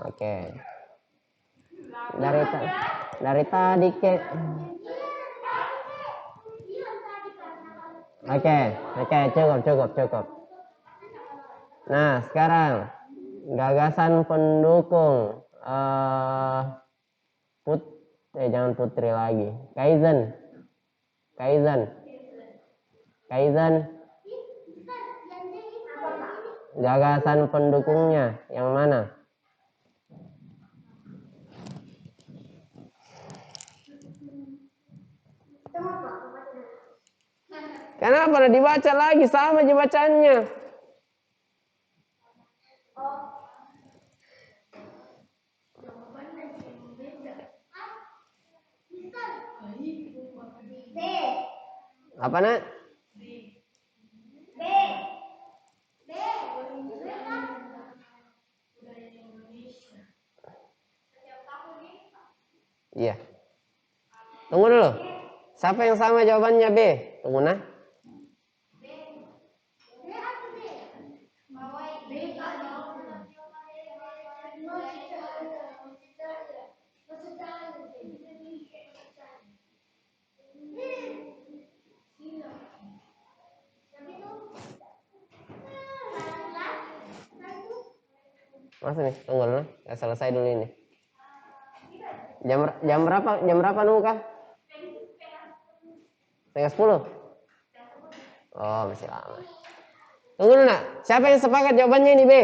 Oke. Dari tadi ke. Oke, cukup. Nah, sekarang gagasan pendukung jangan Putri lagi. Kaizen. Gagasan pendukungnya yang mana? Kenapa dibaca lagi sama aja bacaannya? Apa nak? Iya. Tunggu dulu. Siapa yang sama jawabannya B? Tunggu nah. Masa nih, tunggu dulu. Ya, selesai dulu ini. Jam berapa nunggu kah? 9:30. Oh, masih lama. Tunggu dulu nak. Siapa yang sepakat jawabannya ini B?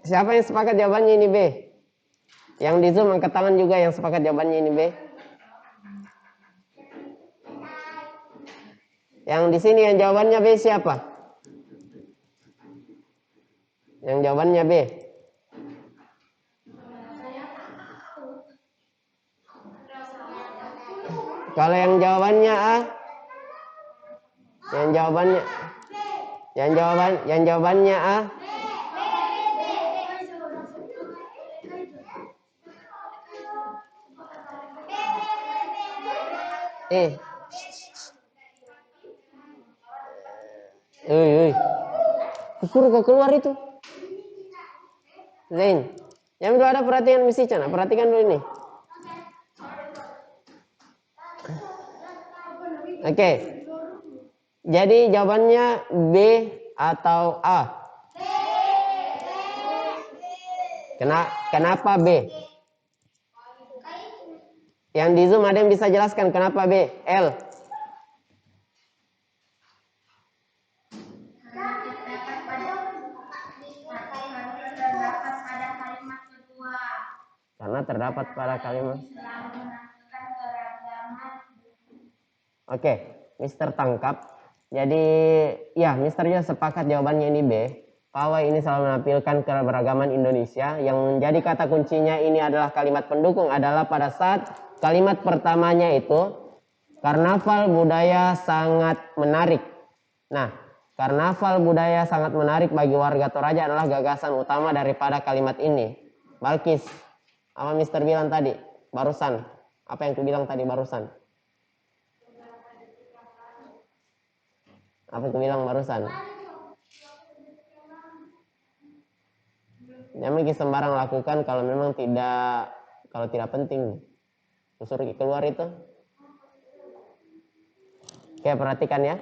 Siapa yang sepakat jawabannya ini B? Yang di Zoom angkat tangan juga yang sepakat jawabannya ini B. Yang di sini yang jawabannya B siapa? Yang jawabannya B. Kalau yang jawabannya A, yang jawabannya A. Suruh kau keluar itu. Zain, yang dulu ada perhatian misi Cana, perhatikan dulu ini. Oke. Jadi jawabannya B atau A? Kenapa B? Yang di Zoom ada yang bisa jelaskan kenapa B? L. Karena terdapat pada kalimat. Oke, Mister tangkap. Jadi, ya, Mister juga sepakat jawabannya ini B. Pawai ini selalu menampilkan keberagaman Indonesia. Yang menjadi kata kuncinya ini adalah kalimat pendukung adalah pada saat kalimat pertamanya itu, karnaval budaya sangat menarik. Nah, karnaval budaya sangat menarik bagi warga Toraja adalah gagasan utama daripada kalimat ini. Balkis, apa Mister bilang tadi? Barusan. Apa yang ku bilang tadi barusan? Apa aku bilang barusan? Jangan sembarang lakukan kalau memang tidak penting. Suruh keluar itu. Oke, perhatikan ya.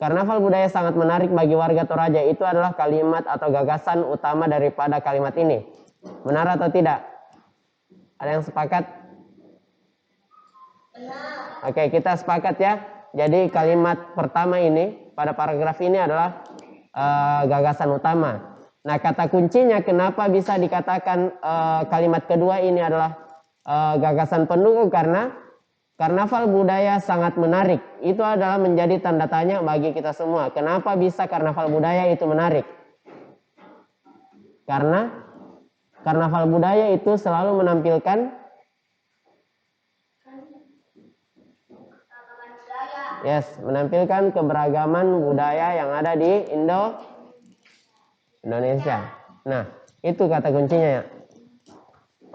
Karnaval budaya sangat menarik bagi warga Toraja itu adalah kalimat atau gagasan utama daripada kalimat ini. Benar atau tidak? Ada yang sepakat? Oke, kita sepakat ya. Jadi kalimat pertama ini pada paragraf ini adalah gagasan utama. Nah, kata kuncinya kenapa bisa dikatakan kalimat kedua ini adalah gagasan pendukung karena karnaval budaya sangat menarik. Itu adalah menjadi tanda tanya bagi kita semua. Kenapa bisa karnaval budaya itu menarik? Karena karnaval budaya itu selalu menampilkan menampilkan keberagaman budaya yang ada di Indonesia. Nah, itu kata kuncinya ya.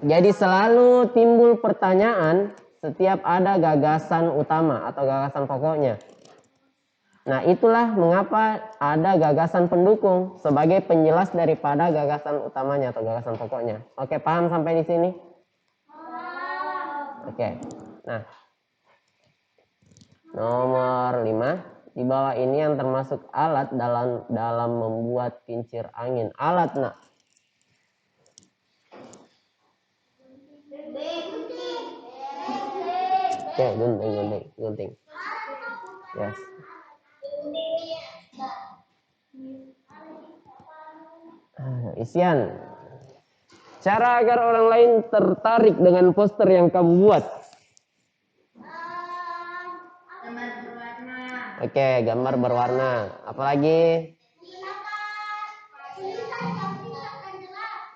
Jadi selalu timbul pertanyaan setiap ada gagasan utama atau gagasan pokoknya. Nah, itulah mengapa ada gagasan pendukung sebagai penjelas daripada gagasan utamanya atau gagasan pokoknya. Oke, paham sampai di sini? Oke. Nah, nomor 5. Di bawah ini yang termasuk alat dalam membuat kincir angin. Alat, nak. Oke, gunting. Yes. Isian. Cara agar orang lain tertarik dengan poster yang kamu buat. Gambar berwarna. Oke, gambar berwarna. Apalagi?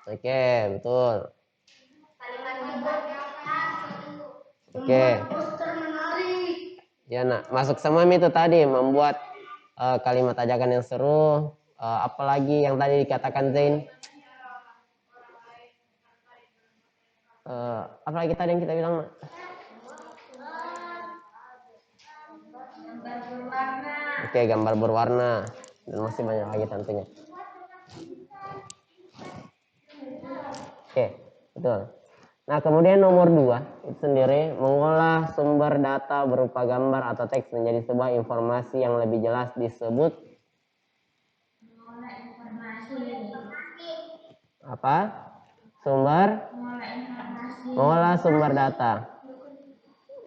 Oke, betul. Oke. Poster menarik. Ya, nak. Masuk semua itu tadi membuat kalimat ajakan yang seru. Apalagi yang tadi dikatakan Zain. Apalagi tadi yang kita bilang, nak? Gambar berwarna. Oke, gambar berwarna. Dan masih banyak lagi tentunya. Oke, betul. Nah, kemudian nomor 2 itu sendiri mengolah sumber data berupa gambar atau teks menjadi sebuah informasi yang lebih jelas disebut Mengolah informasi. apa? Sumber? Mengolah sumber data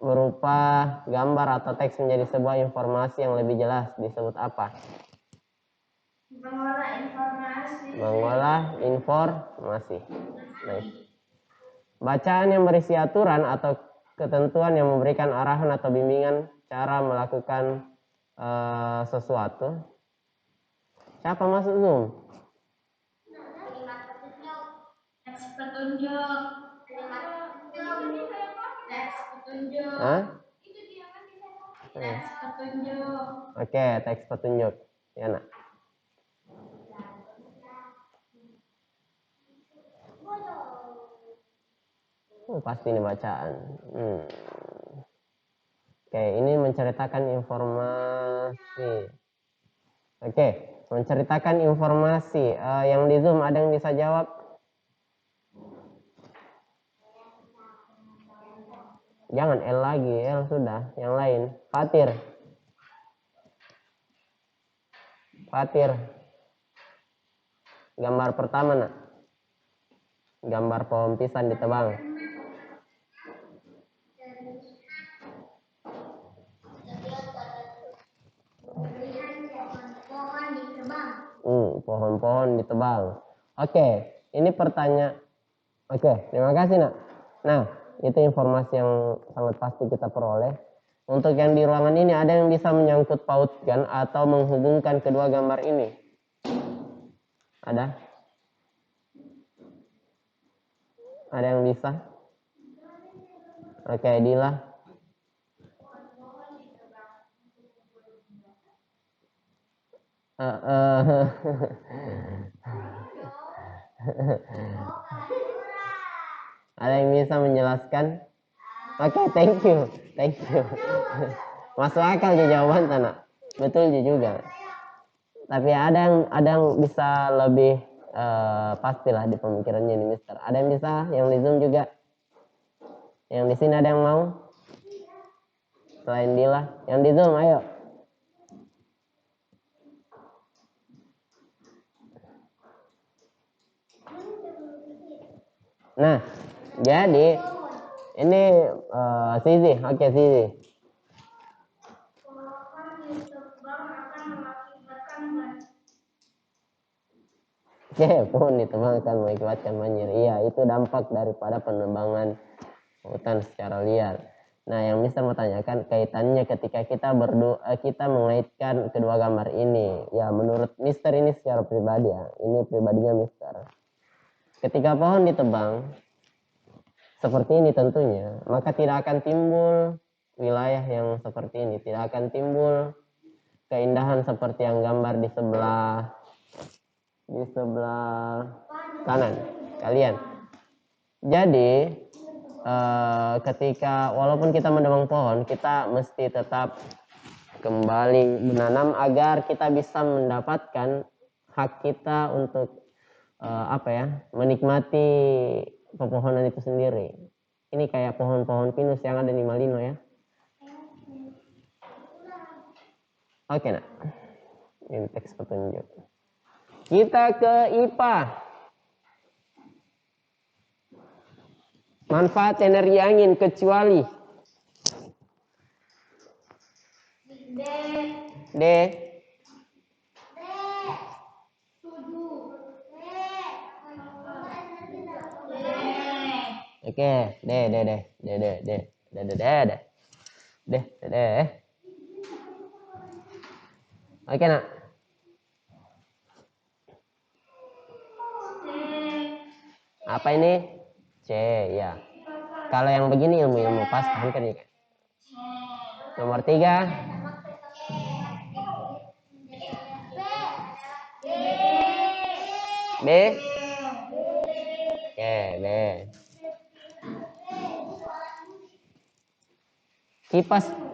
berupa gambar atau teks menjadi sebuah informasi yang lebih jelas disebut apa? Mengolah informasi. Mengolah informasi. Nice. Bacaan yang berisi aturan atau ketentuan yang memberikan arahan atau bimbingan cara melakukan sesuatu. Siapa masuk Zoom? Teks petunjuk. Teks petunjuk. Hah? Teks petunjuk. Oke, teks petunjuk. Ya, nak. Pasti ini bacaan. Oke, ini menceritakan informasi. Oke, menceritakan informasi. Yang di Zoom ada yang bisa jawab? Jangan L lagi, L sudah. Yang lain. Fatir. Fatir. Gambar pertama, nak. Gambar pohon pisang ditebang. Pohon ditebang. Pohon-pohon ditebang. Oke, ini pertanyaan. Oke, terima kasih, nak. Nah, itu informasi yang sangat pasti kita peroleh. Untuk yang di ruangan ini, ada yang bisa menyangkut pautkan atau menghubungkan kedua gambar ini? Ada? Ada yang bisa? Oke, Dila. Ada yang bisa menjelaskan? Oke, thank you. Masuk akal aja jawaban Tanah. Betul juga. Tapi ada yang bisa lebih pastilah di pemikirannya ini, Mister. Ada yang bisa? Yang di Zoom juga? Yang di sini ada yang mau? Selain Dila, yang di Zoom, ayo. Nah, jadi ini Sisi, oke Sisi. Oke, pohon ditebang akan mengakibatkan banjir. Iya, itu dampak daripada penebangan hutan secara liar. Nah, yang Mister mau tanyakan kaitannya ketika kita kita mengaitkan kedua gambar ini. Ya, menurut Mister ini secara pribadi ya. Ini pribadinya Mister. Ketika pohon ditebang seperti ini tentunya, maka tidak akan timbul wilayah yang seperti ini. Tidak akan timbul keindahan seperti yang gambar di sebelah kanan kalian. Jadi ketika walaupun kita menebang pohon, kita mesti tetap kembali menanam agar kita bisa mendapatkan hak kita untuk menikmati pepohonan itu sendiri. Ini kayak pohon-pohon pinus yang ada di Malino ya. Oke, nak. Ini teks petunjuk. Kita ke IPA. Manfaat energi angin kecuali D. Oke, D. Oke, nak. Apa ini? C, ya. Kalau yang begini ilmu pas kan ya. Nomor 3. B. Oke, B.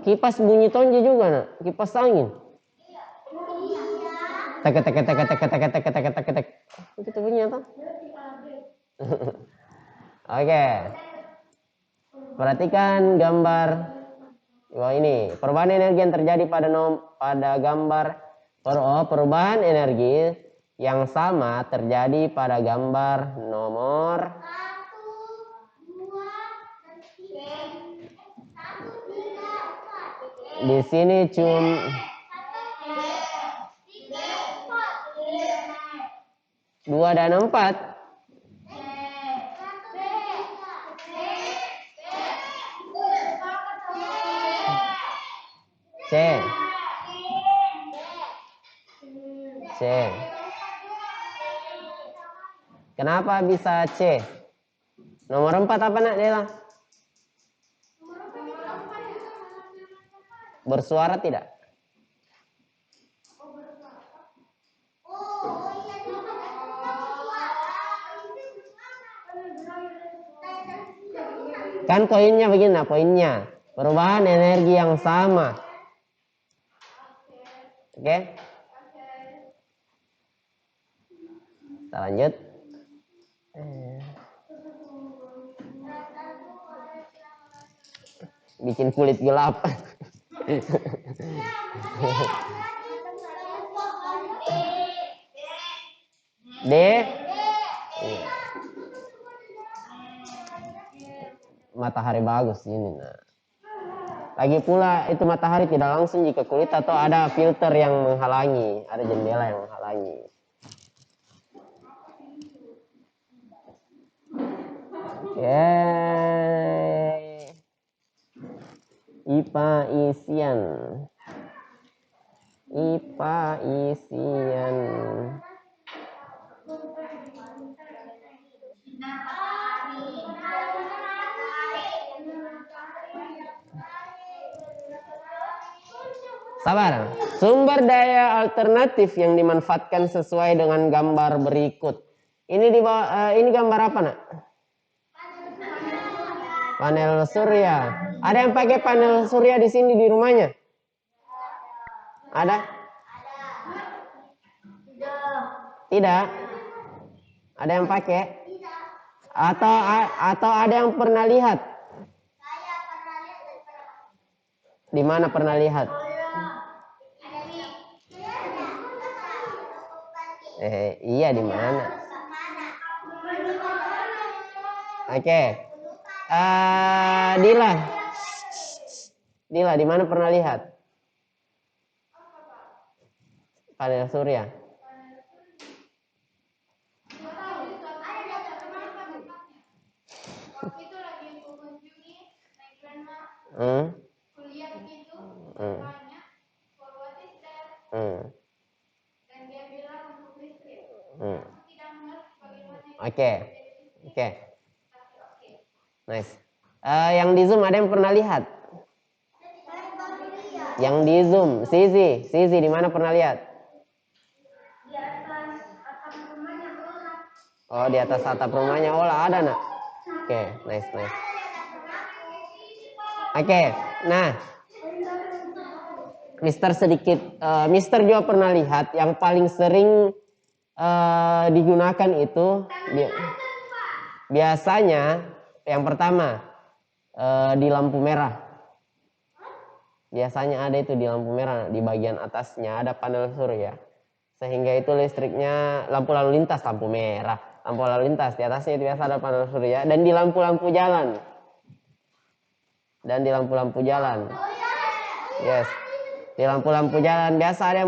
Kipas bunyi tonje juga, nak. Kipas angin. Tek. Itu bunyi apa? Oke. Perhatikan gambar. Wah, ini perubahan energi yang terjadi pada gambar perubahan energi yang sama terjadi pada gambar nomor 1, 2, 3, 4. Di sini cuma 2 dan 4. C. Kenapa bisa C? Nomor 4 apa, nak, Dela? Bersuara tidak? Kan poinnya begini, nah poinnya perubahan energi yang sama. Oke? Kita lanjut. Bikin kulit gelap. D. Matahari bagus ini. Nah. Lagi pula itu matahari tidak langsung jika kulit atau ada filter yang menghalangi, ada jendela yang menghalangi. Oke. IPA isian. IPA isian. Sabar. Sumber daya alternatif yang dimanfaatkan sesuai dengan gambar berikut. Ini di bawah, ini gambar apa, Nak? Panel surya. Ada yang pakai panel surya di sini di rumahnya? Ada? Tidak. Ada yang pakai? Atau ada yang pernah lihat? Di mana pernah lihat? Iya, di mana? Oke. Dila, di mana pernah lihat? Panel surya. Kuliah gitu, banyak forwarded dan dia bilang untuk listrik. Aku tidak mengerti bagaimana. Oke. Nice. Yang di Zoom ada yang pernah lihat? Yang di Zoom, Sisi di mana pernah lihat? Di atas atap rumahnya Ola. Oh, di atas atap rumahnya Ola ada, Nak. Oke, nice. Oke, nah, Mister juga pernah lihat yang paling sering digunakan itu biasanya yang pertama di lampu merah. Biasanya ada itu di lampu merah, di bagian atasnya ada panel surya. Sehingga itu listriknya lampu lalu lintas, lampu merah, lampu lalu lintas di atasnya itu biasa ada panel surya, dan di lampu-lampu jalan. Yes. Di lampu-lampu jalan biasa ada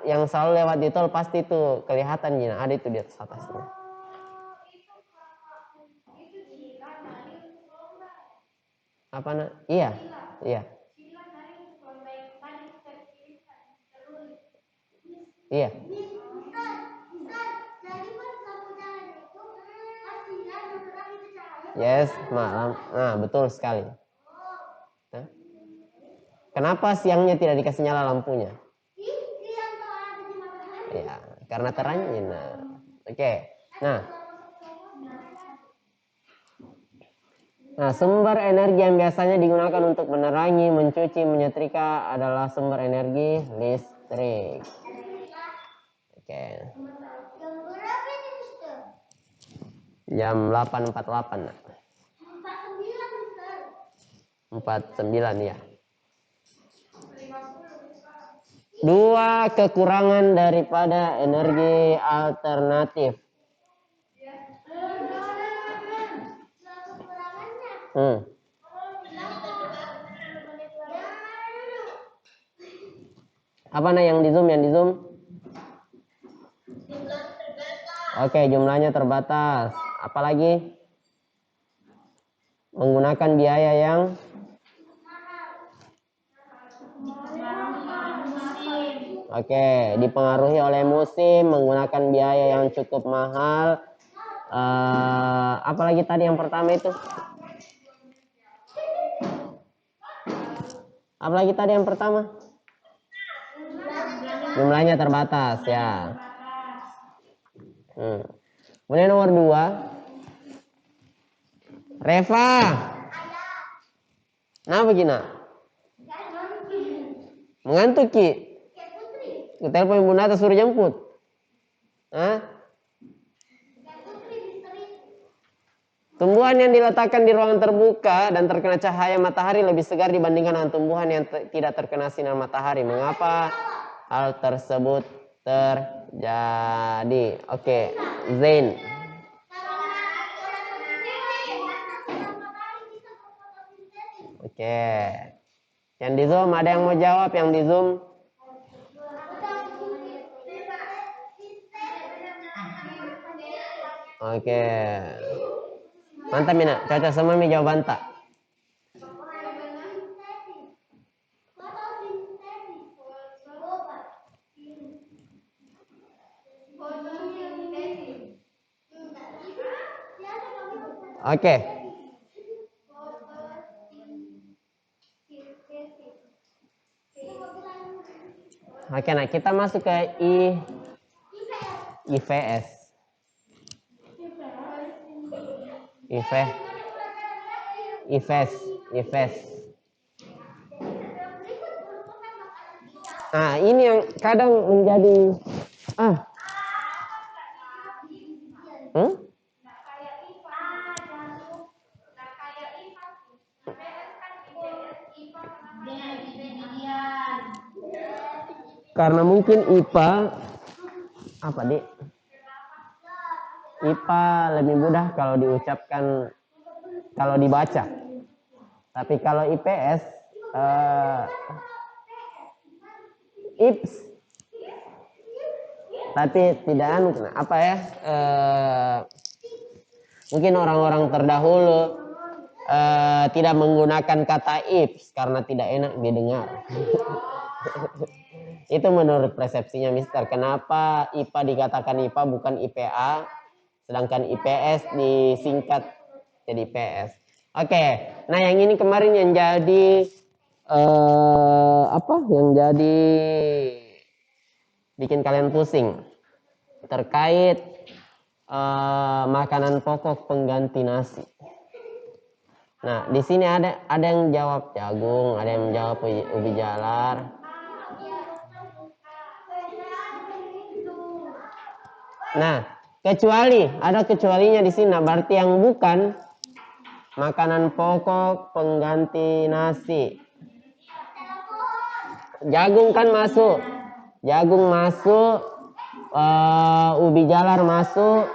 yang selalu lewat di tol, pasti itu kelihatan Gina, ada itu di atasnya. Apa, Nak? Iya. Iya. Yes, malam. Nah, betul sekali. Nah, kenapa siangnya tidak dikasih nyala lampunya? Ya, karena terangnya. Nah, oke. Nah, sumber energi yang biasanya digunakan untuk menerangi, mencuci, menyetrika adalah sumber energi listrik. Oke. Jam 8.48. 49 ya. 2 kekurangan daripada energi alternatif. Apa yang di Zoom? Oke, jumlahnya terbatas. Apalagi? Menggunakan biaya yang dipengaruhi oleh musim, menggunakan biaya yang cukup mahal. Apalagi tadi yang pertama itu? Apalagi tadi yang pertama? Jumlahnya terbatas ya. Kemudian nomor 2. Reva. Kenapa Gina? Mengantuk Ki? Telepon Bunda atau suruh jemput? Hah? Tumbuhan yang diletakkan di ruangan terbuka dan terkena cahaya matahari lebih segar dibandingkan dengan tumbuhan yang tidak terkena sinar matahari. Mengapa hal tersebut terjadi? Oke, Zain. Oke. Yang di Zoom ada yang mau jawab yang di Zoom? Oke. Mantap Mina, cocok semua mi jawaban tak? Oke. Oke, nah kita masuk ke IVS. IVS. Nah, ini yang kadang menjadi karena mungkin IPA apa Dik? IPA lebih mudah kalau diucapkan, kalau dibaca. Tapi kalau IPS IPS. Tapi tidak apa ya? Mungkin orang-orang terdahulu tidak menggunakan kata IPS karena tidak enak didengar. Itu menurut persepsinya Mister. Kenapa IPA dikatakan IPA bukan IPA, sedangkan IPS disingkat jadi IPS. Oke, nah yang ini kemarin yang jadi yang jadi bikin kalian pusing terkait makanan pokok pengganti nasi. Nah, di sini ada yang jawab jagung, ada yang jawab ubi jalar. Nah, ada kecualinya di sini. Nah, berarti yang bukan makanan pokok pengganti nasi. Jagung kan masuk. Jagung masuk. Ubi jalar masuk.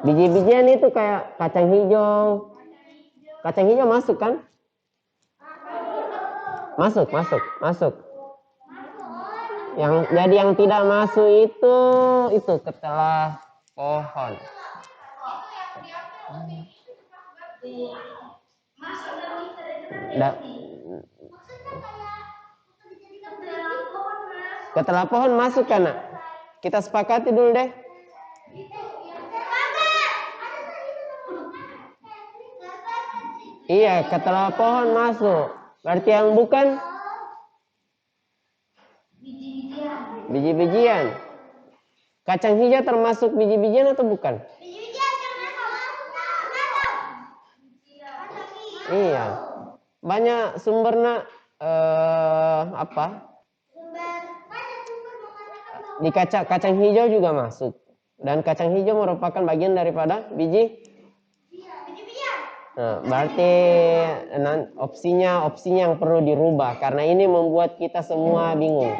Biji-bijian itu kayak kacang hijau. Kacang hijau masuk kan? Masuk. Jadi yang tidak masuk itu ketelah pohon. Ketelah pohon masuk kan? Kita sepakati dulu deh. Iya, ketelah pohon masuk. Berarti yang bukan biji-bijian. Kacang hijau termasuk biji-bijian atau bukan? Iya. Banyak sumbernya di kacang hijau juga masuk. Dan kacang hijau merupakan bagian daripada biji. Nah, berarti opsinya yang perlu dirubah karena ini membuat kita semua bingung.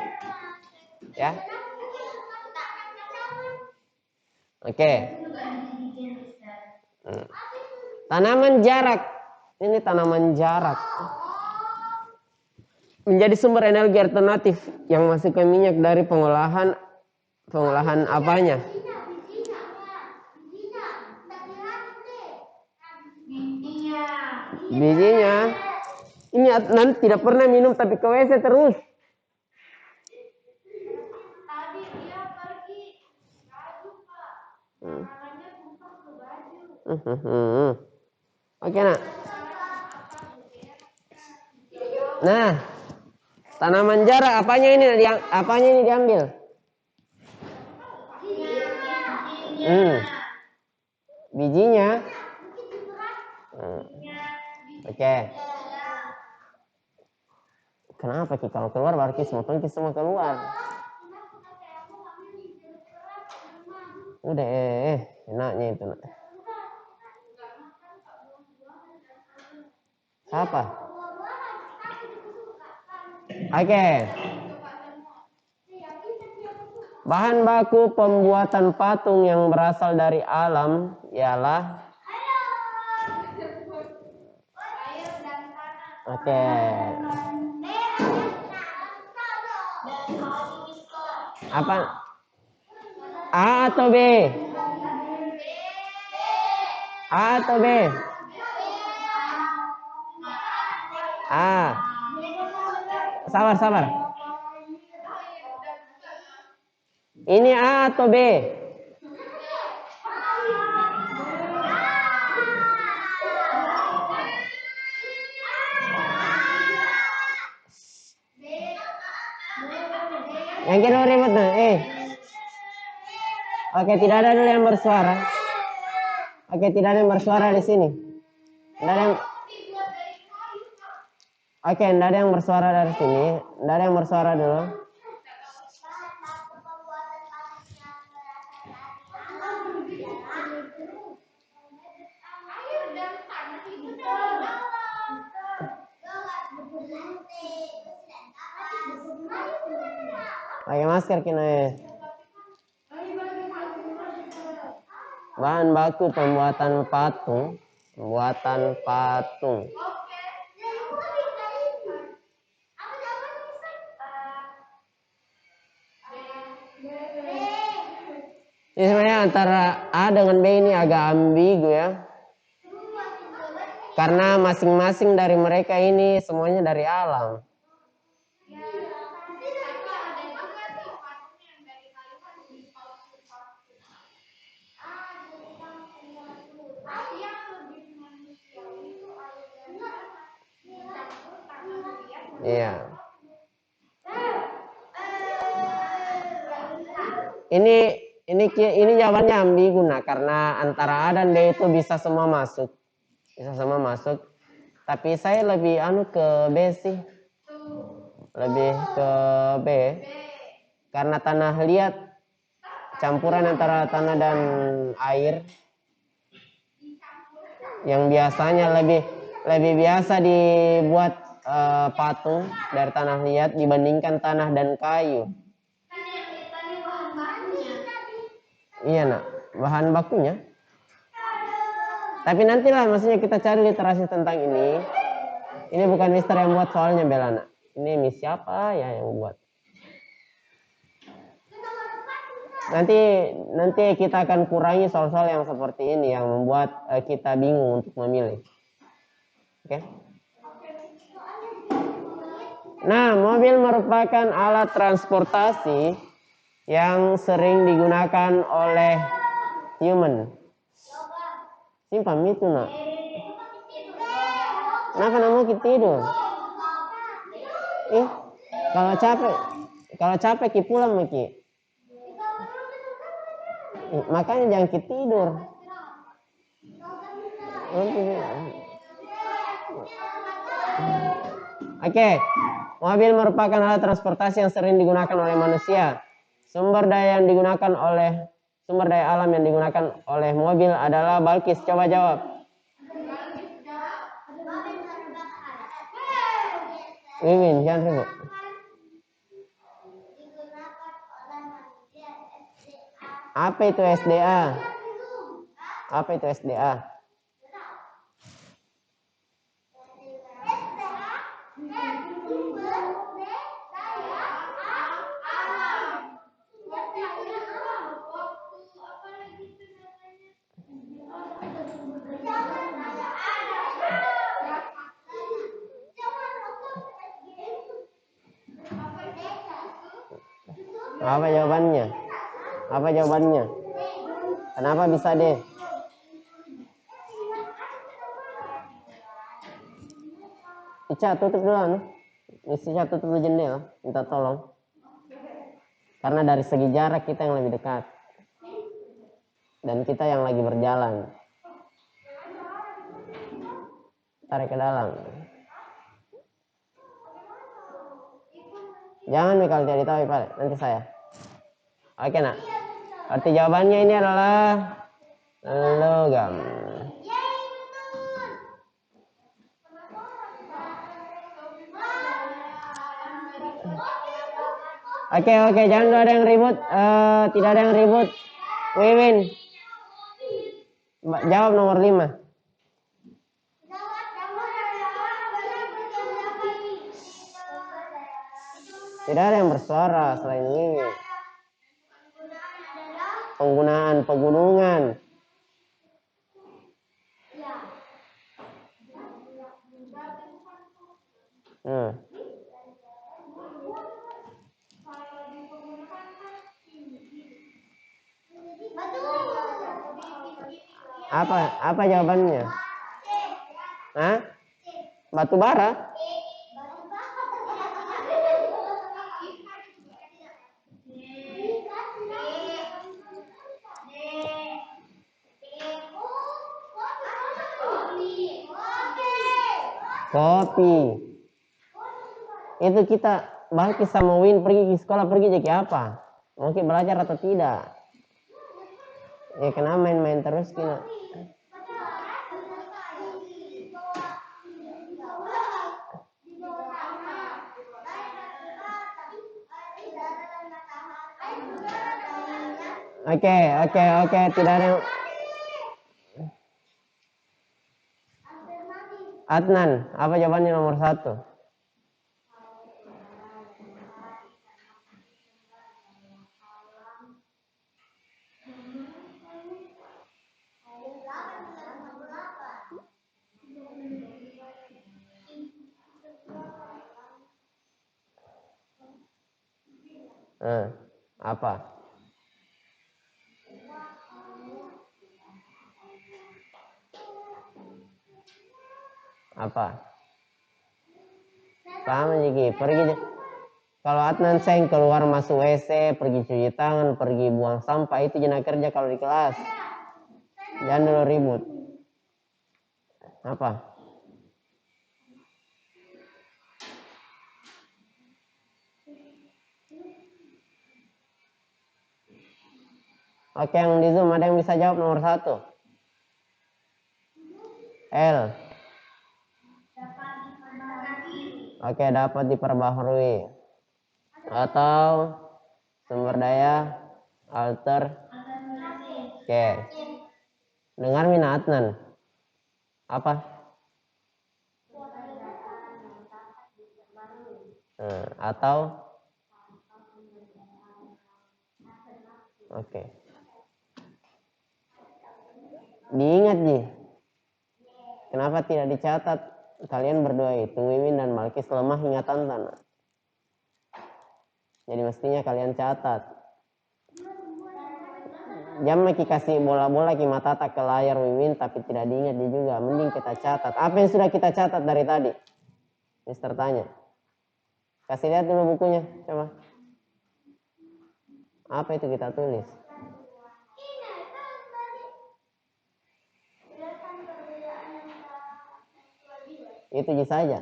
Ya. Oke. Tanaman jarak. Ini tanaman jarak. Menjadi sumber energi alternatif yang masuk ke minyak dari pengolahan apanya? Bijinya. Ini nanti tidak pernah minum tapi ke WC terus. Oke, nak. Nah, tanaman jarak apanya ini diambil? Bijinya. Oke. Kenapa Ki? Kalau keluar baru semua keluar. Udah, enaknya itu, nak. Apa? Oke. Bahan baku pembuatan patung yang berasal dari alam ialah apa? A atau B? A atau B? A. Sabar. Ini A atau B? Yang kedua ribut nah. Oke, tidak ada dulu yang bersuara. Oke, tidak ada yang bersuara di sini. Oke, tidak ada yang bersuara dari sini. Tidak ada yang bersuara dulu. Pakai masker kena. Bahan baku pembuatan patung. Ini sebenarnya antara A dengan B ini agak ambigu ya. Karena masing-masing dari mereka ini semuanya dari alam. Iya. Ini jawabannya ambigu nah, karena antara A dan B itu bisa semua masuk. Tapi saya lebih ke B sih. Lebih ke B. Karena tanah liat campuran antara tanah dan air yang biasanya lebih biasa dibuat patung dari tanah liat dibandingkan tanah dan kayu. Iya nak, bahan bakunya. Tapi nantilah maksudnya kita cari literasi tentang ini. Ini bukan Mister yang buat soalnya Bella nak. Ini Miss siapa ya yang buat. Nanti kita akan kurangi soal-soal yang seperti ini yang membuat kita bingung untuk memilih. Oke? Nah, mobil merupakan alat transportasi yang sering digunakan oleh human. Simpan itu nak. Nah, karena mau kita tidur. Kalau capek kita pulang Miki. Makanya jangan kita tidur. Oke. Mobil merupakan alat transportasi yang sering digunakan oleh manusia. Sumber daya alam yang digunakan oleh mobil adalah Balkis. Coba jawab. Wiwin, jangan ribut. Apa itu SDA? Apa jawabannya? Kenapa bisa D? Ica tutup dulu. Ica tutup dulu jendela. Minta tolong. Karena dari segi jarak kita yang lebih dekat. Dan kita yang lagi berjalan. Tarik ke dalam. Jangan kalau tidak ditahu Pak, nanti saya. Oke nak. Arti jawabannya ini adalah logam. Oke, jangan ada yang ribut. Tidak ada yang ribut. Wiwin. Jawab nomor 5. Tidak ada yang bersuara selain Wiwin. Penggunaan pegunungan. Apa jawabannya? Hah? Batu bara? Kopi. Itu kita bangkit sama Win pergi ke sekolah, pergi jadi apa? Mungkin belajar atau tidak? Ya kenapa main-main terus kina? Oke, tidak ada yang... Adnan, apa jawabannya nomor 1? Apa? Apa? Sama Jiki, pergi. Kalau Adnan seng keluar masuk WC, pergi cuci tangan, pergi buang sampah, itu jenah kerja kalau di kelas. Jangan dulu ribut. Apa? Oke, yang di Zoom ada yang bisa jawab nomor 1? L. Oke, dapat diperbaharui. Atau sumber daya alter. Oke. Dengar minat Adnan. Apa? Atau? Oke. Diingat Ji. Kenapa tidak dicatat? Kalian berdua itu, Wiwin dan Malkis, lemah ingatan tanah. Jadi mestinya kalian catat. Jangan kasih bola-bola ki matata ke layar Wiwin tapi tidak diingat dia juga. Mending kita catat. Apa yang sudah kita catat dari tadi? Mister tanya. Kasih lihat dulu bukunya, coba. Apa itu kita tulis? Itu saja.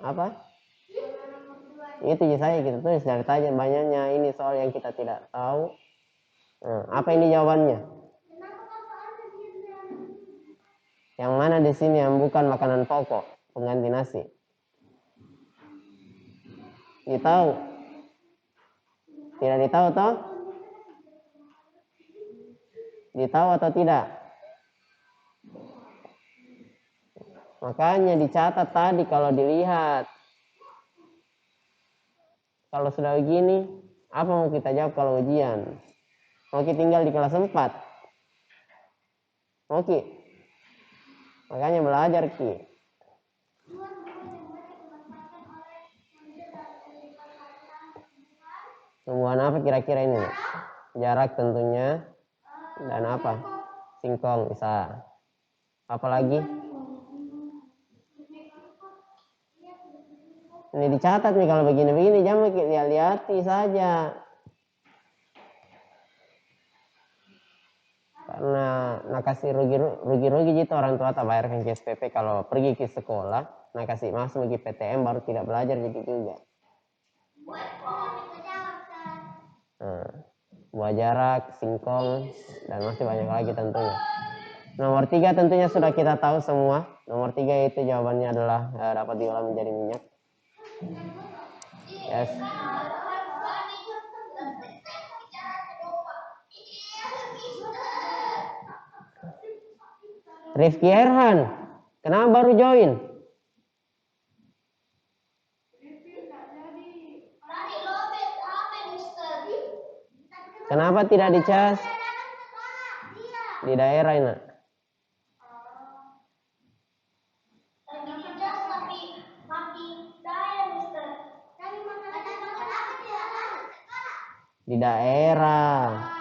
Apa? Itu saja kita tulis dari tadi banyaknya ini soal yang kita tidak tahu. Apa ini jawabannya? Yang mana di sini yang bukan makanan pokok pengganti nasi? Ditahu? Tidak ditahu toh? Ditahu atau tidak? Makanya dicatat tadi kalau dilihat. Kalau sudah begini, apa mau kita jawab kalau ujian? Mau kita tinggal di kelas 4? Oke. Makanya belajar Ki. Tumbuhan apa kira-kira ini? jarak tentunya, dan apa? Singkong bisa. Apalagi? Ini dicatat nih kalau begini-begini, jangan lihat-lihati saja. Karena nak kasih rugi-rugi gitu orang tua tak bayarkan ke SPP kalau pergi ke sekolah, nak kasih masuk ke PTM baru tidak belajar gitu juga. Nah, buah jarak, singkong, dan masih banyak lagi tentunya. Nomor 3 tentunya sudah kita tahu semua. Nomor 3 itu jawabannya adalah dapat diolah menjadi minyak. Yes. Rifki Erhan, kenapa baru join? Kenapa tidak dicas di daerah ini? Di daerah.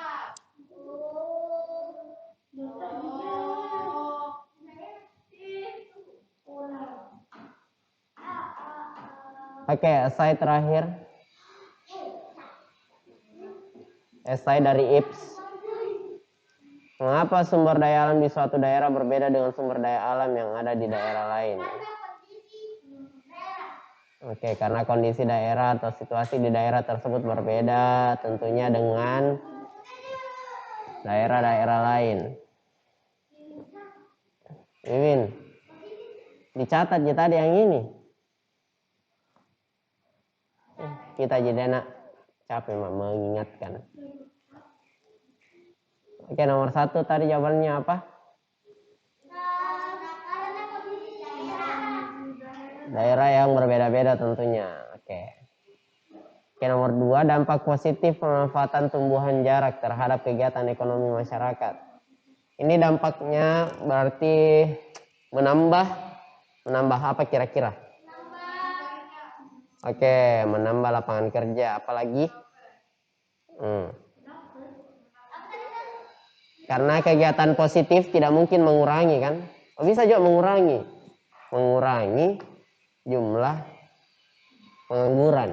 Oke, esai terakhir. Esai dari IPS. Mengapa sumber daya alam di suatu daerah berbeda dengan sumber daya alam yang ada di daerah lain? Oke, karena kondisi daerah atau situasi di daerah tersebut berbeda tentunya dengan daerah-daerah lain. Wiwin, dicatat ya tadi yang ini. Kita jadi anak capek mengingatkan. Oke, nomor 1 tadi jawabannya apa? Daerah yang berbeda-beda tentunya. Oke, nomor 2, dampak positif pemanfaatan tumbuhan jarak terhadap kegiatan ekonomi masyarakat. Ini dampaknya berarti menambah apa kira-kira? Oke, menambah lapangan kerja. Apalagi? Karena kegiatan positif tidak mungkin mengurangi kan? Bisa juga mengurangi jumlah pengangguran.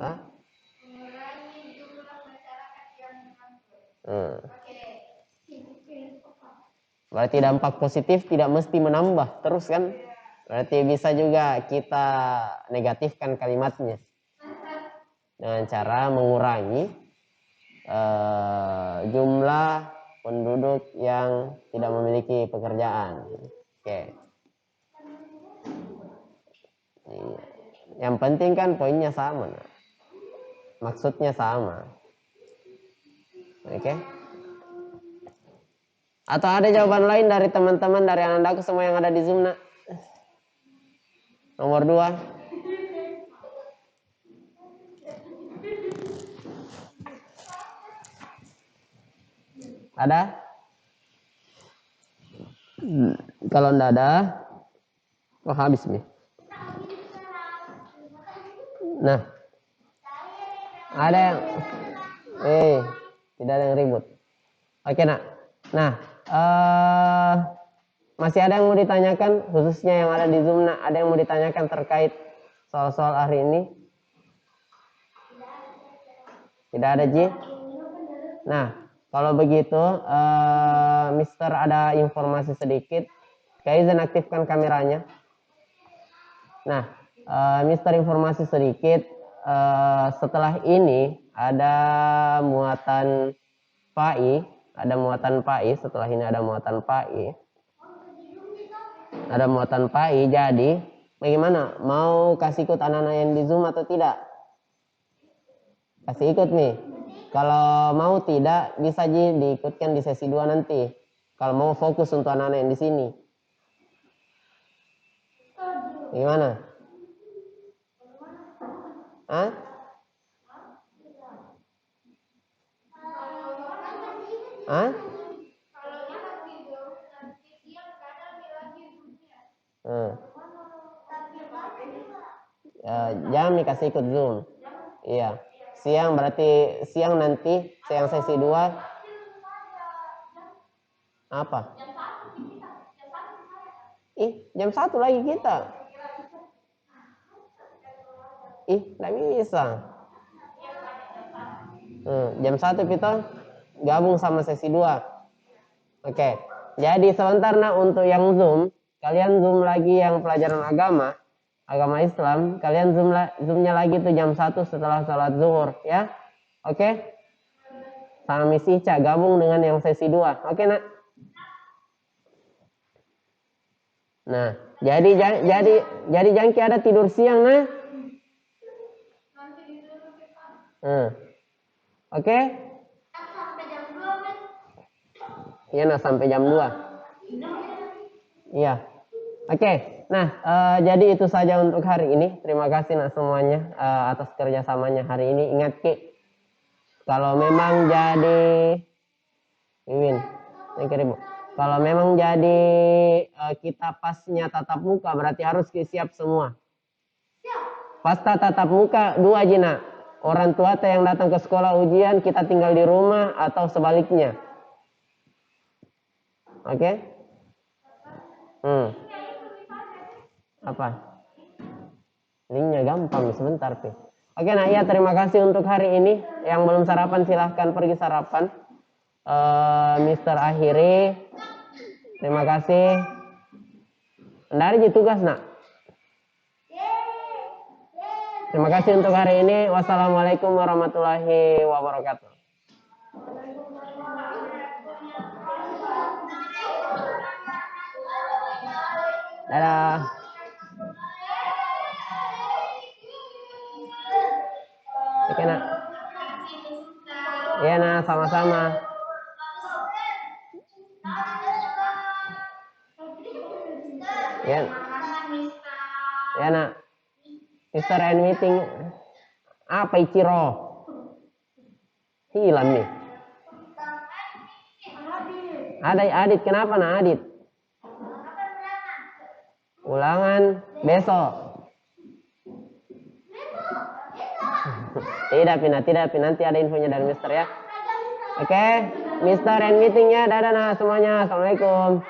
Hah? Berarti dampak positif tidak mesti menambah terus kan? Berarti bisa juga kita negatifkan kalimatnya dengan cara mengurangi jumlah penduduk yang tidak memiliki pekerjaan. Oke. Yang penting kan poinnya sama, maksudnya sama. Oke. Atau ada jawaban lain dari teman-teman, dari anak-anakku semua yang ada di Zoom, nak? Nomor 2. Ada? Kalau enggak ada, habis nih. Nah, ada yang tidak ada yang ribut. Oke, nak. Nah, masih ada yang mau ditanyakan, khususnya yang ada di Zoom, nak? Ada yang mau ditanyakan terkait soal-soal hari ini? Tidak ada, Ji? Nah, kalau begitu, Mister ada informasi sedikit. Kaizen aktifkan kameranya. Nah, Mister informasi sedikit. Setelah ini ada muatan PAI. Setelah ini ada muatan PAI. Jadi bagaimana? Mau kasih ikut anak-anak yang di Zoom atau tidak? Kasih ikut nih. Kalau mau tidak, bisa diikutkan di sesi 2 nanti. Kalau mau fokus untuk anak-anak yang di sini. Gimana? Hah? Hah? Jangan dikasih ikut Zoom. Iya. Siang berarti siang nanti, siang sesi 2. Apa? Jam 1 lagi kita. Nggak bisa. Jam 1 kita gabung sama sesi 2. Oke. Jadi sebentar untuk yang Zoom, kalian Zoom lagi yang pelajaran agama Islam, kalian Zoom-nya lagi tuh jam 1 setelah sholat zuhur, ya. Oke? Sama Miss Ica gabung dengan yang sesi 2. Oke, Nak? Nah, jadi Jangki ada tidur siang, nah. Oke? Sampai jam 2, Mas. Iya, nah, sampai jam 2. Iya. Oke. Nah, jadi itu saja untuk hari ini. Terima kasih nak semuanya atas kerjasamanya hari ini. Ingat Ki, kalau memang jadi Wiwin, kalau memang jadi kita pasnya tatap muka berarti harus siap semua. Pasta tatap muka 2 Jina. Orang tua yang datang ke sekolah ujian, kita tinggal di rumah atau sebaliknya. Oke? Apa? Linknya gampang, sebentar Pi. Oke, nah iya, terima kasih untuk hari ini. Yang belum sarapan silahkan pergi sarapan. Mister akhiri. Terima kasih. Dari tugas nak. Terima kasih untuk hari ini. Wassalamualaikum warahmatullahi wabarakatuh. Dadah. Oke nak. Iya nak, sama-sama. Ya. Ya nak. Mister and meeting. Apa Ichiro? Hilang nih. Ada Adit, kenapa nak Adit? Ulangan besok. Tidak Pina, nanti ada infonya dari Mister ya. Oke, Mister and meetingnya, dadah nah semuanya. Assalamualaikum.